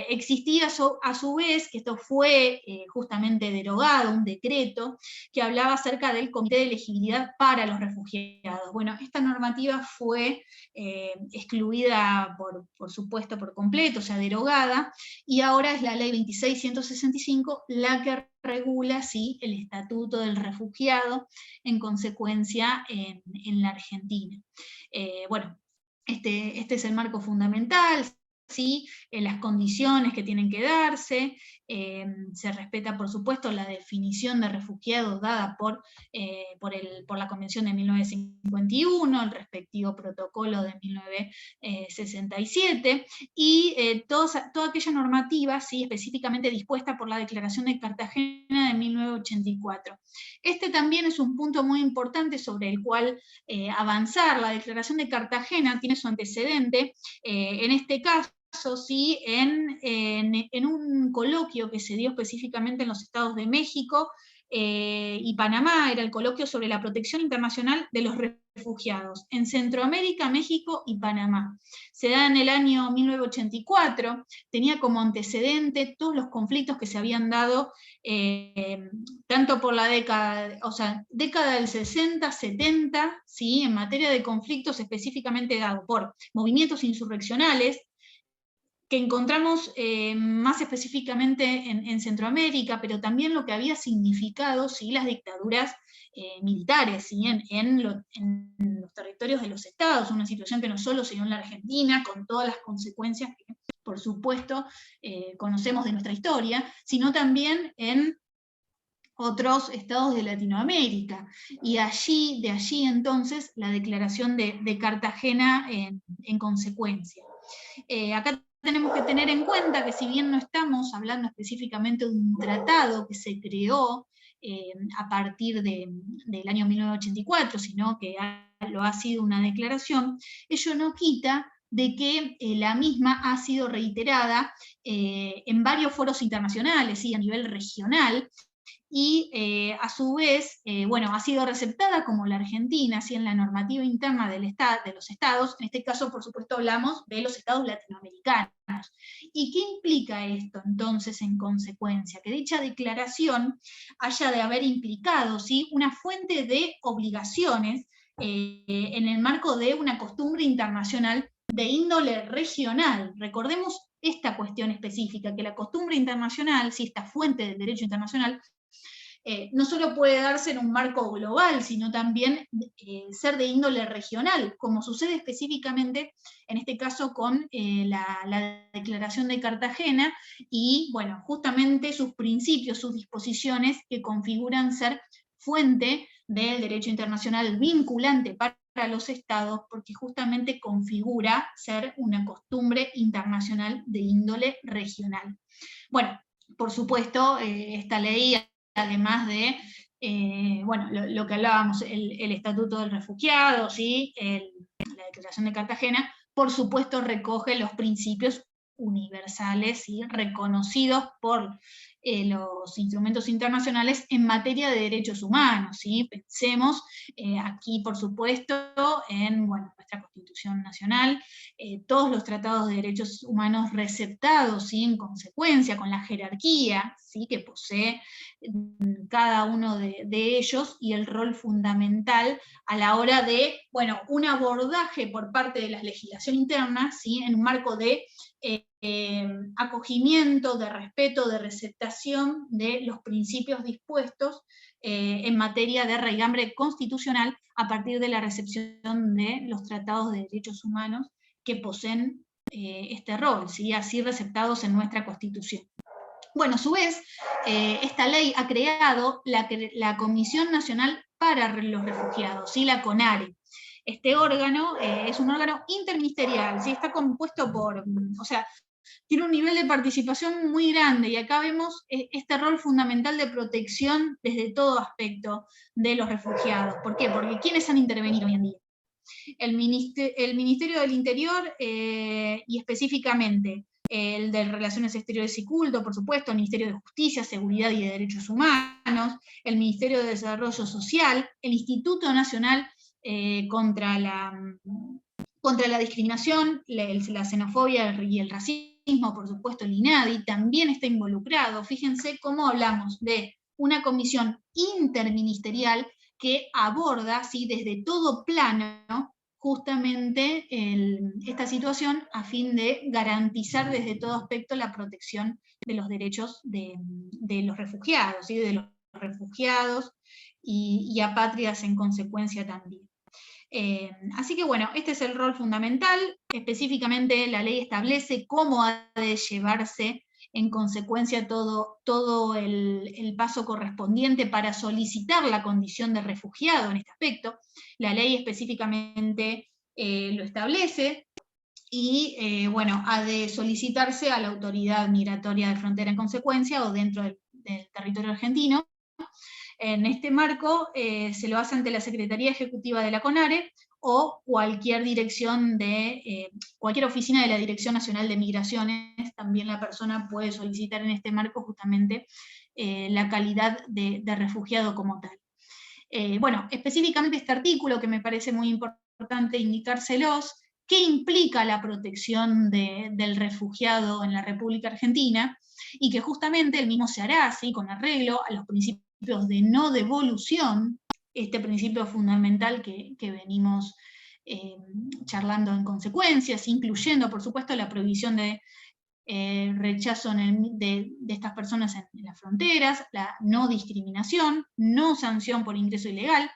existía a su vez, que esto fue justamente derogado, un decreto que hablaba acerca del Comité de Elegibilidad para los Refugiados. Bueno, esta normativa fue excluida, por supuesto, por completo, o sea, derogada, y ahora es la Ley 26.165 la que regula, sí, el estatuto del refugiado, en consecuencia, en la Argentina. Bueno, este es el marco fundamental, ¿sí?, las condiciones que tienen que darse, se respeta, por supuesto, la definición de refugiados dada por la Convención de 1951, el respectivo protocolo de 1967, y toda aquella normativa, ¿sí?, específicamente dispuesta por la Declaración de Cartagena de 1984. Este también es un punto muy importante sobre el cual avanzar. La Declaración de Cartagena tiene su antecedente, en este caso, sí, en un coloquio que se dio específicamente en los estados de México y Panamá. Era el coloquio sobre la protección internacional de los refugiados en Centroamérica, México y Panamá. Se da en el año 1984, tenía como antecedente todos los conflictos que se habían dado tanto por la década del 60, 70, ¿sí?, en materia de conflictos específicamente dados por movimientos insurreccionales, que encontramos más específicamente en Centroamérica, pero también lo que había significado, ¿sí?, las dictaduras militares, ¿sí? en los territorios de los estados, una situación que no solo se dio en la Argentina, con todas las consecuencias que, por supuesto, conocemos de nuestra historia, sino también en otros estados de Latinoamérica. Y de allí entonces la declaración de Cartagena en consecuencia. Acá tenemos que tener en cuenta que si bien no estamos hablando específicamente de un tratado que se creó a partir del año 1984, sino que lo ha sido una declaración, ello no quita de que la misma ha sido reiterada en varios foros internacionales, ¿sí? A nivel regional, y a su vez, bueno, ha sido receptada como la Argentina, así en la normativa interna de los estados, en este caso, por supuesto, hablamos de los estados latinoamericanos. ¿Y qué implica esto, entonces, en consecuencia? Que dicha declaración haya de haber implicado, ¿sí?, una fuente de obligaciones en el marco de una costumbre internacional de índole regional. Recordemos esta cuestión específica, que la costumbre internacional, si esta fuente del derecho internacional, no solo puede darse en un marco global, sino también ser de índole regional, como sucede específicamente en este caso con la Declaración de Cartagena y, bueno, justamente sus principios, sus disposiciones que configuran ser fuente del derecho internacional vinculante para los estados, porque justamente configura ser una costumbre internacional de índole regional. Bueno, por supuesto, esta ley, además de, bueno, lo que hablábamos, el Estatuto del Refugiado, ¿sí? La Declaración de Cartagena, por supuesto recoge los principios universales y reconocidos por los instrumentos internacionales en materia de derechos humanos, ¿sí? Pensemos aquí, por supuesto, en, bueno, nuestra Constitución Nacional, todos los tratados de derechos humanos receptados, ¿sí?, en consecuencia, con la jerarquía, ¿sí?, que posee cada uno de ellos, y el rol fundamental a la hora de, bueno, un abordaje por parte de la legislación interna, ¿sí?, en un marco de acogimiento, de respeto, de receptación de los principios dispuestos en materia de raigambre constitucional a partir de la recepción de los tratados de derechos humanos que poseen este rol, ¿sí?, así receptados en nuestra Constitución. Bueno, a su vez, esta ley ha creado la Comisión Nacional para los Refugiados, ¿sí?, la CONARE. Este órgano es un órgano interministerial, ¿sí?, está compuesto por, o sea, tiene un nivel de participación muy grande, y acá vemos este rol fundamental de protección desde todo aspecto de los refugiados. ¿Por qué? Porque ¿quiénes han intervenido hoy en día? El Ministerio del Interior y específicamente el de Relaciones Exteriores y Culto, por supuesto, el Ministerio de Justicia, Seguridad y Derechos Humanos, el Ministerio de Desarrollo Social, el Instituto Nacional contra la Discriminación, la Xenofobia y el Racismo, por supuesto el INADI, también está involucrado. Fíjense cómo hablamos de una comisión interministerial que aborda, ¿sí?, desde todo plano justamente esta situación a fin de garantizar desde todo aspecto la protección de los derechos de los refugiados, ¿sí?, de los refugiados y apátridas en consecuencia también. Así que bueno, este es el rol fundamental. Específicamente la ley establece cómo ha de llevarse en consecuencia todo el paso correspondiente para solicitar la condición de refugiado en este aspecto. La ley específicamente lo establece, y bueno, ha de solicitarse a la autoridad migratoria de frontera en consecuencia o dentro del territorio argentino. En este marco se lo hace ante la Secretaría Ejecutiva de la CONARE o cualquier cualquier oficina de la Dirección Nacional de Migraciones. También la persona puede solicitar en este marco justamente la calidad de refugiado como tal. Bueno, específicamente este artículo, que me parece muy importante indicárselos, ¿qué implica la protección del refugiado en la República Argentina? Y que justamente el mismo se hará, ¿sí?, con arreglo a los principios de no devolución, este principio fundamental que venimos charlando en consecuencias, incluyendo, por supuesto, la prohibición de rechazo de estas personas en las fronteras, la no discriminación, no sanción por ingreso ilegal,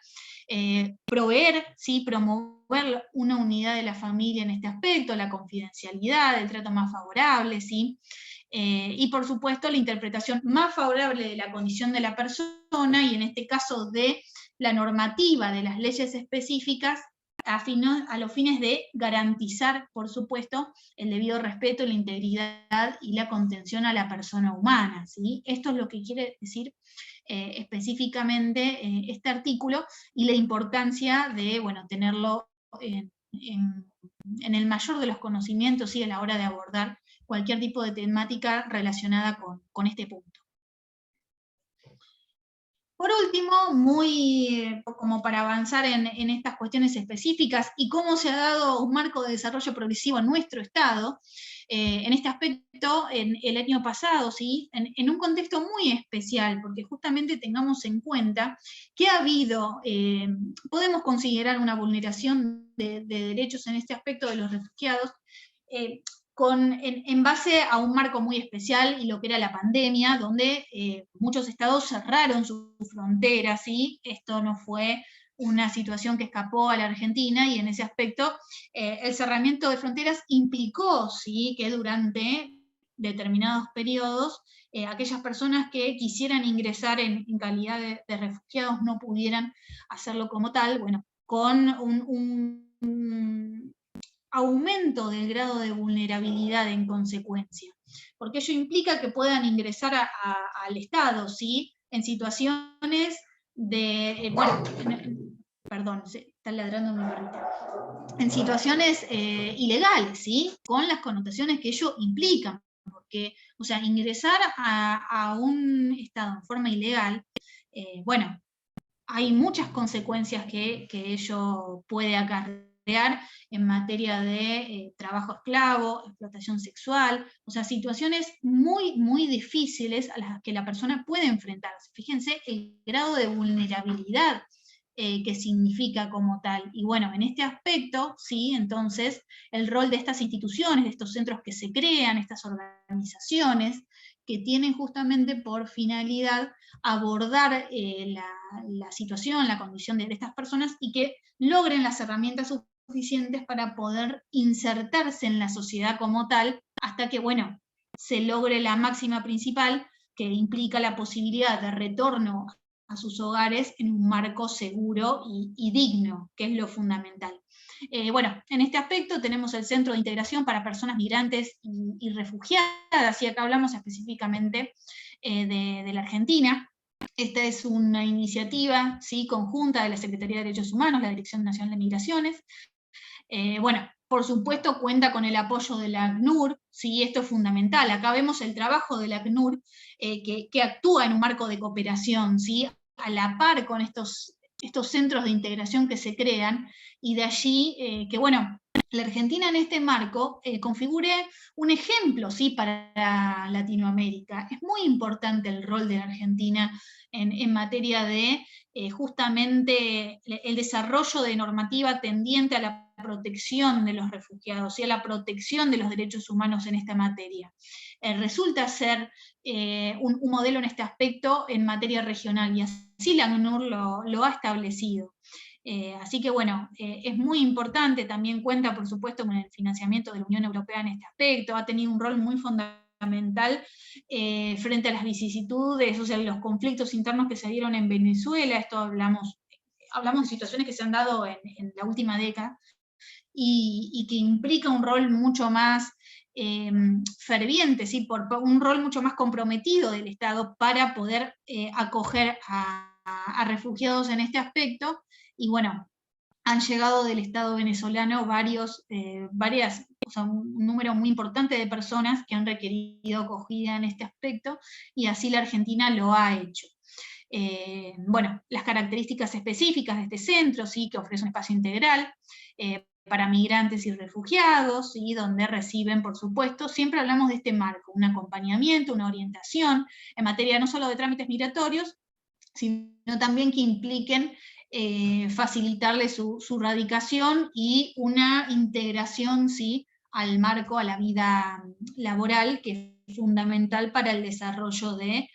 proveer, ¿sí? Promover una unidad de la familia en este aspecto, la confidencialidad, el trato más favorable, ¿sí? Y por supuesto la interpretación más favorable de la condición de la persona, y en este caso de la normativa de las leyes específicas, a los fines de garantizar, por supuesto, el debido respeto, la integridad y la contención a la persona humana, ¿sí? Esto es lo que quiere decir específicamente este artículo, y la importancia de, bueno, tenerlo en el mayor de los conocimientos, ¿sí? A la hora de abordar cualquier tipo de temática relacionada con este punto. Por último, como para avanzar en estas cuestiones específicas y cómo se ha dado un marco de desarrollo progresivo en nuestro Estado, en este aspecto, en el año pasado, ¿sí? En un contexto muy especial, porque justamente tengamos en cuenta que ha habido, podemos considerar una vulneración de derechos en este aspecto de los refugiados, en base a un marco muy especial y lo que era la pandemia, donde muchos estados cerraron sus fronteras, y esto no fue una situación que escapó a la Argentina, y en ese aspecto el cerramiento de fronteras implicó, ¿sí? Que durante determinados periodos aquellas personas que quisieran ingresar en calidad de refugiados no pudieran hacerlo como tal, bueno, con un aumento del grado de vulnerabilidad en consecuencia, porque ello implica que puedan ingresar al Estado, ¿sí? En situaciones de, perdón, se está ladrando mi perrita, en situaciones ilegales, ¿sí? Con las connotaciones que ello implican, porque, o sea, ingresar a un Estado en forma ilegal, bueno, hay muchas consecuencias que ello puede acarrear en materia de trabajo esclavo, explotación sexual, o sea, situaciones muy, muy difíciles a las que la persona puede enfrentarse. Fíjense el grado de vulnerabilidad que significa como tal. Y bueno, en este aspecto, sí, entonces, el rol de estas instituciones, de estos centros que se crean, estas organizaciones, que tienen justamente por finalidad abordar la situación, la condición de estas personas, y que logren las herramientas suficientes para poder insertarse en la sociedad como tal, hasta que, bueno, se logre la máxima principal, que implica la posibilidad de retorno a sus hogares en un marco seguro y digno, que es lo fundamental. Bueno, en este aspecto tenemos el Centro de Integración para Personas Migrantes y Refugiadas, y acá hablamos específicamente de la Argentina. Esta es una iniciativa, ¿sí? Conjunta de la Secretaría de Derechos Humanos, la Dirección Nacional de Migraciones. Bueno, por supuesto cuenta con el apoyo de la ACNUR, ¿sí? Esto es fundamental. Acá vemos el trabajo de la ACNUR, que actúa en un marco de cooperación, ¿sí? A la par con estos centros de integración que se crean, y de allí que, bueno, la Argentina en este marco configure un ejemplo, ¿sí? Para Latinoamérica. Es muy importante el rol de la Argentina en materia de justamente el desarrollo de normativa tendiente a la protección de los refugiados y a la protección de los derechos humanos en esta materia. Resulta ser un modelo en este aspecto en materia regional, y así la ACNUR lo ha establecido. Así que bueno, es muy importante, también cuenta por supuesto con el financiamiento de la Unión Europea en este aspecto, ha tenido un rol muy fundamental frente a las vicisitudes, o sea, los conflictos internos que se dieron en Venezuela. Esto hablamos de situaciones que se han dado en la última década, y que implica un rol mucho más ferviente, ¿sí? Un rol mucho más comprometido del Estado para poder acoger a refugiados en este aspecto. Y bueno, han llegado del Estado venezolano un número muy importante de personas que han requerido acogida en este aspecto, y así la Argentina lo ha hecho. Bueno, las características específicas de este centro, ¿sí? Que ofrece un espacio integral para migrantes y refugiados, ¿sí? Donde reciben, por supuesto, siempre hablamos de este marco, un acompañamiento, una orientación en materia no solo de trámites migratorios, sino también que impliquen facilitarle su radicación y una integración, ¿sí? al marco, a la vida laboral, que es fundamental para el desarrollo de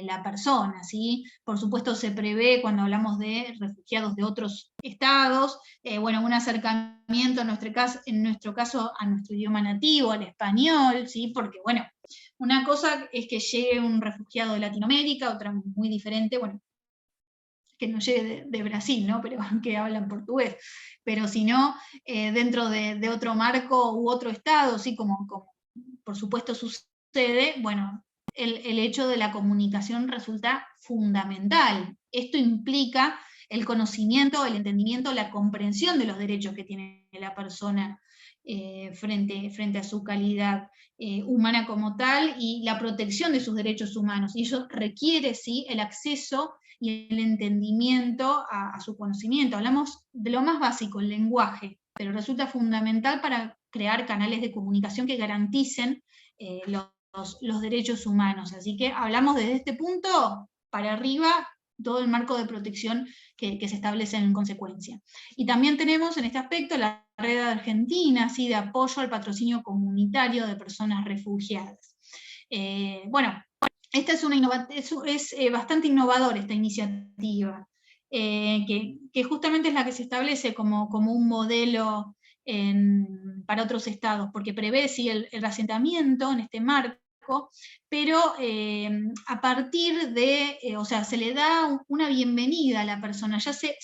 la persona, ¿sí? Por supuesto se prevé, cuando hablamos de refugiados de otros estados, bueno, un acercamiento en nuestro caso a nuestro idioma nativo, al español, ¿sí? Porque, bueno, una cosa es que llegue un refugiado de Latinoamérica, otra muy diferente, bueno, que no llegue de Brasil, ¿no? Pero que hablan portugués, pero si no, dentro de otro marco u otro estado, ¿sí? Como por supuesto sucede, bueno, el hecho de la comunicación resulta fundamental. Esto implica el conocimiento, el entendimiento, la comprensión de los derechos que tiene la persona frente a su calidad humana como tal, y la protección de sus derechos humanos. Y eso requiere, sí, el acceso y el entendimiento a su conocimiento. Hablamos de lo más básico, el lenguaje, pero resulta fundamental para crear canales de comunicación que garanticen los derechos humanos. Así que hablamos desde este punto para arriba todo el marco de protección que se establece en consecuencia. Y también tenemos en este aspecto la red argentina, ¿sí? De apoyo al patrocinio comunitario de personas refugiadas. Bueno, esta es bastante innovadora esta iniciativa, que justamente es la que se establece como un modelo para otros estados, porque prevé sí, el asentamiento en este marco, pero a partir de, o sea, se le da una bienvenida a la persona, ya se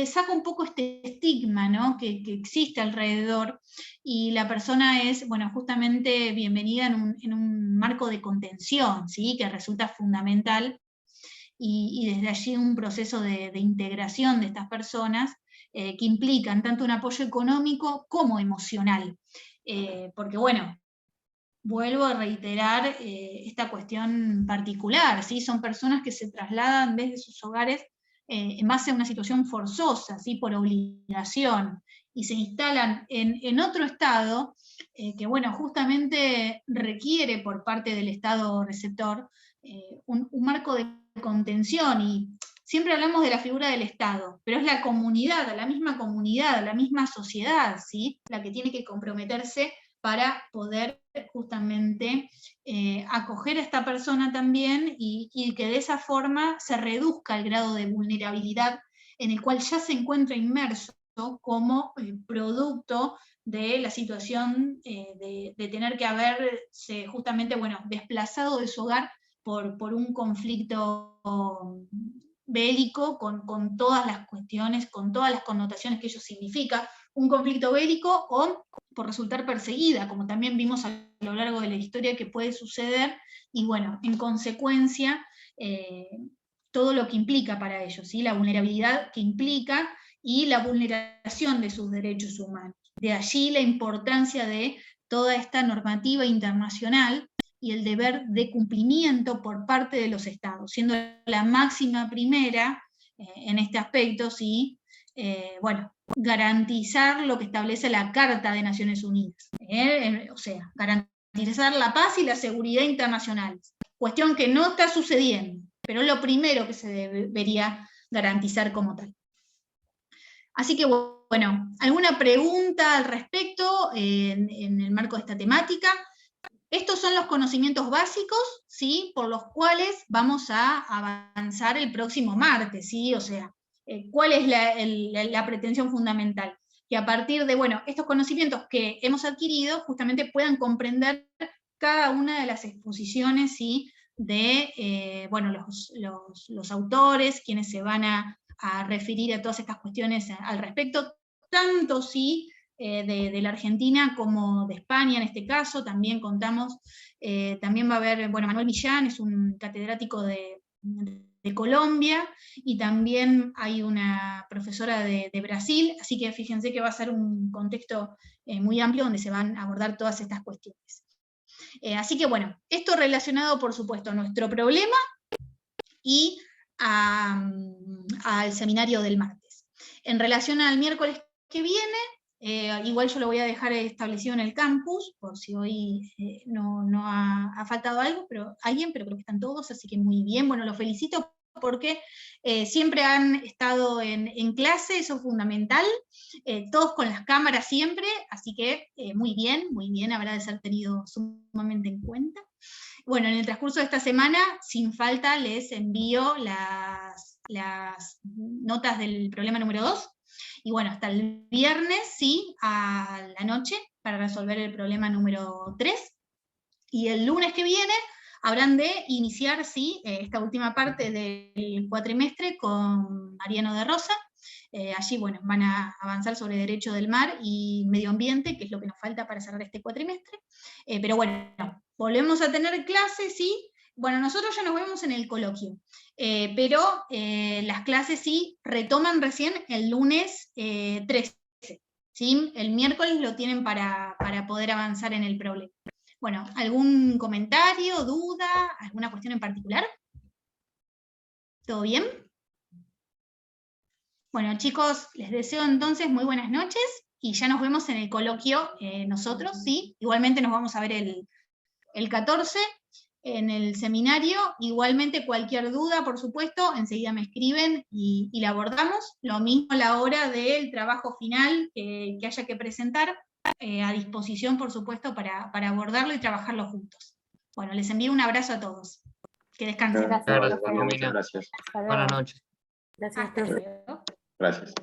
saca un poco este estigma, ¿no? que existe alrededor, y la persona es, bueno, justamente bienvenida en un marco de contención, ¿sí? Que resulta fundamental, y desde allí un proceso de integración de estas personas que implican tanto un apoyo económico como emocional. Porque, bueno, vuelvo a reiterar esta cuestión particular, ¿sí? Son personas que se trasladan desde sus hogares en base a una situación forzosa, ¿sí? Por obligación, y se instalan en otro estado que, bueno, justamente requiere por parte del estado receptor un marco de contención, y siempre hablamos de la figura del Estado, pero es la comunidad, la misma sociedad, ¿sí? La que tiene que comprometerse para poder justamente acoger a esta persona también, y que de esa forma se reduzca el grado de vulnerabilidad en el cual ya se encuentra inmerso como producto de la situación de tener que haberse justamente, bueno, desplazado de su hogar por un conflicto bélico, con todas las cuestiones, con todas las connotaciones que ello significa, un conflicto bélico, o por resultar perseguida, como también vimos a lo largo de la historia que puede suceder, y bueno, en consecuencia, todo lo que implica para ellos, ¿sí? La vulnerabilidad que implica y la vulneración de sus derechos humanos. De allí la importancia de toda esta normativa internacional y el deber de cumplimiento por parte de los estados, siendo la máxima primera en este aspecto, ¿sí? Bueno, garantizar lo que establece la Carta de Naciones Unidas, o sea, garantizar la paz y la seguridad internacionales, cuestión que no está sucediendo, pero es lo primero que se debería garantizar como tal. Así que, bueno, ¿alguna pregunta al respecto en el marco de esta temática? Estos son los conocimientos básicos, ¿sí? Por los cuales vamos a avanzar el próximo martes, ¿sí? O sea, ¿cuál es la pretensión fundamental? Que a partir de, bueno, estos conocimientos que hemos adquirido, justamente puedan comprender cada una de las exposiciones, ¿sí? De, bueno, los autores, quienes se van a referir a todas estas cuestiones al respecto, tanto, ¿sí? De la Argentina como de España en este caso. También contamos, también va a haber, bueno, Manuel Millán es un catedrático de Colombia, y también hay una profesora de Brasil, así que fíjense que va a ser un contexto muy amplio donde se van a abordar todas estas cuestiones. Así que, bueno, esto relacionado, por supuesto, a nuestro problema y al seminario del martes. En relación al miércoles que viene, igual yo lo voy a dejar establecido en el campus, por si hoy no ha faltado algo, pero creo que están todos, así que muy bien. Bueno, los felicito porque siempre han estado en clase, eso es fundamental, todos con las cámaras siempre, así que muy bien, habrá de ser tenido sumamente en cuenta. Bueno, en el transcurso de esta semana, sin falta, les envío las notas del problema número 2, y bueno, hasta el viernes, sí, a la noche, para resolver el problema número 3, y el lunes que viene habrán de iniciar, sí, esta última parte del cuatrimestre con Mariano de Rosa. Allí, bueno, van a avanzar sobre derecho del mar y medio ambiente, que es lo que nos falta para cerrar este cuatrimestre. Pero bueno, volvemos a tener clases, sí. Bueno, nosotros ya nos vemos en el coloquio, pero las clases sí retoman recién el lunes 13. ¿Sí? El miércoles lo tienen para poder avanzar en el problema. Bueno, ¿algún comentario, duda, alguna cuestión en particular? ¿Todo bien? Bueno, chicos, les deseo entonces muy buenas noches y ya nos vemos en el coloquio nosotros, ¿sí? Igualmente nos vamos a ver el 14 en el seminario. Igualmente cualquier duda, por supuesto, enseguida me escriben y la abordamos. Lo mismo a la hora del trabajo final que haya que presentar, a disposición, por supuesto, para abordarlo y trabajarlo juntos. Bueno, les envío un abrazo a todos. Que descansen. Gracias, Gracias, profe. Romina. Muchas gracias. Hasta luego. Buenas noches. Gracias, Hasta profe. luego. Gracias.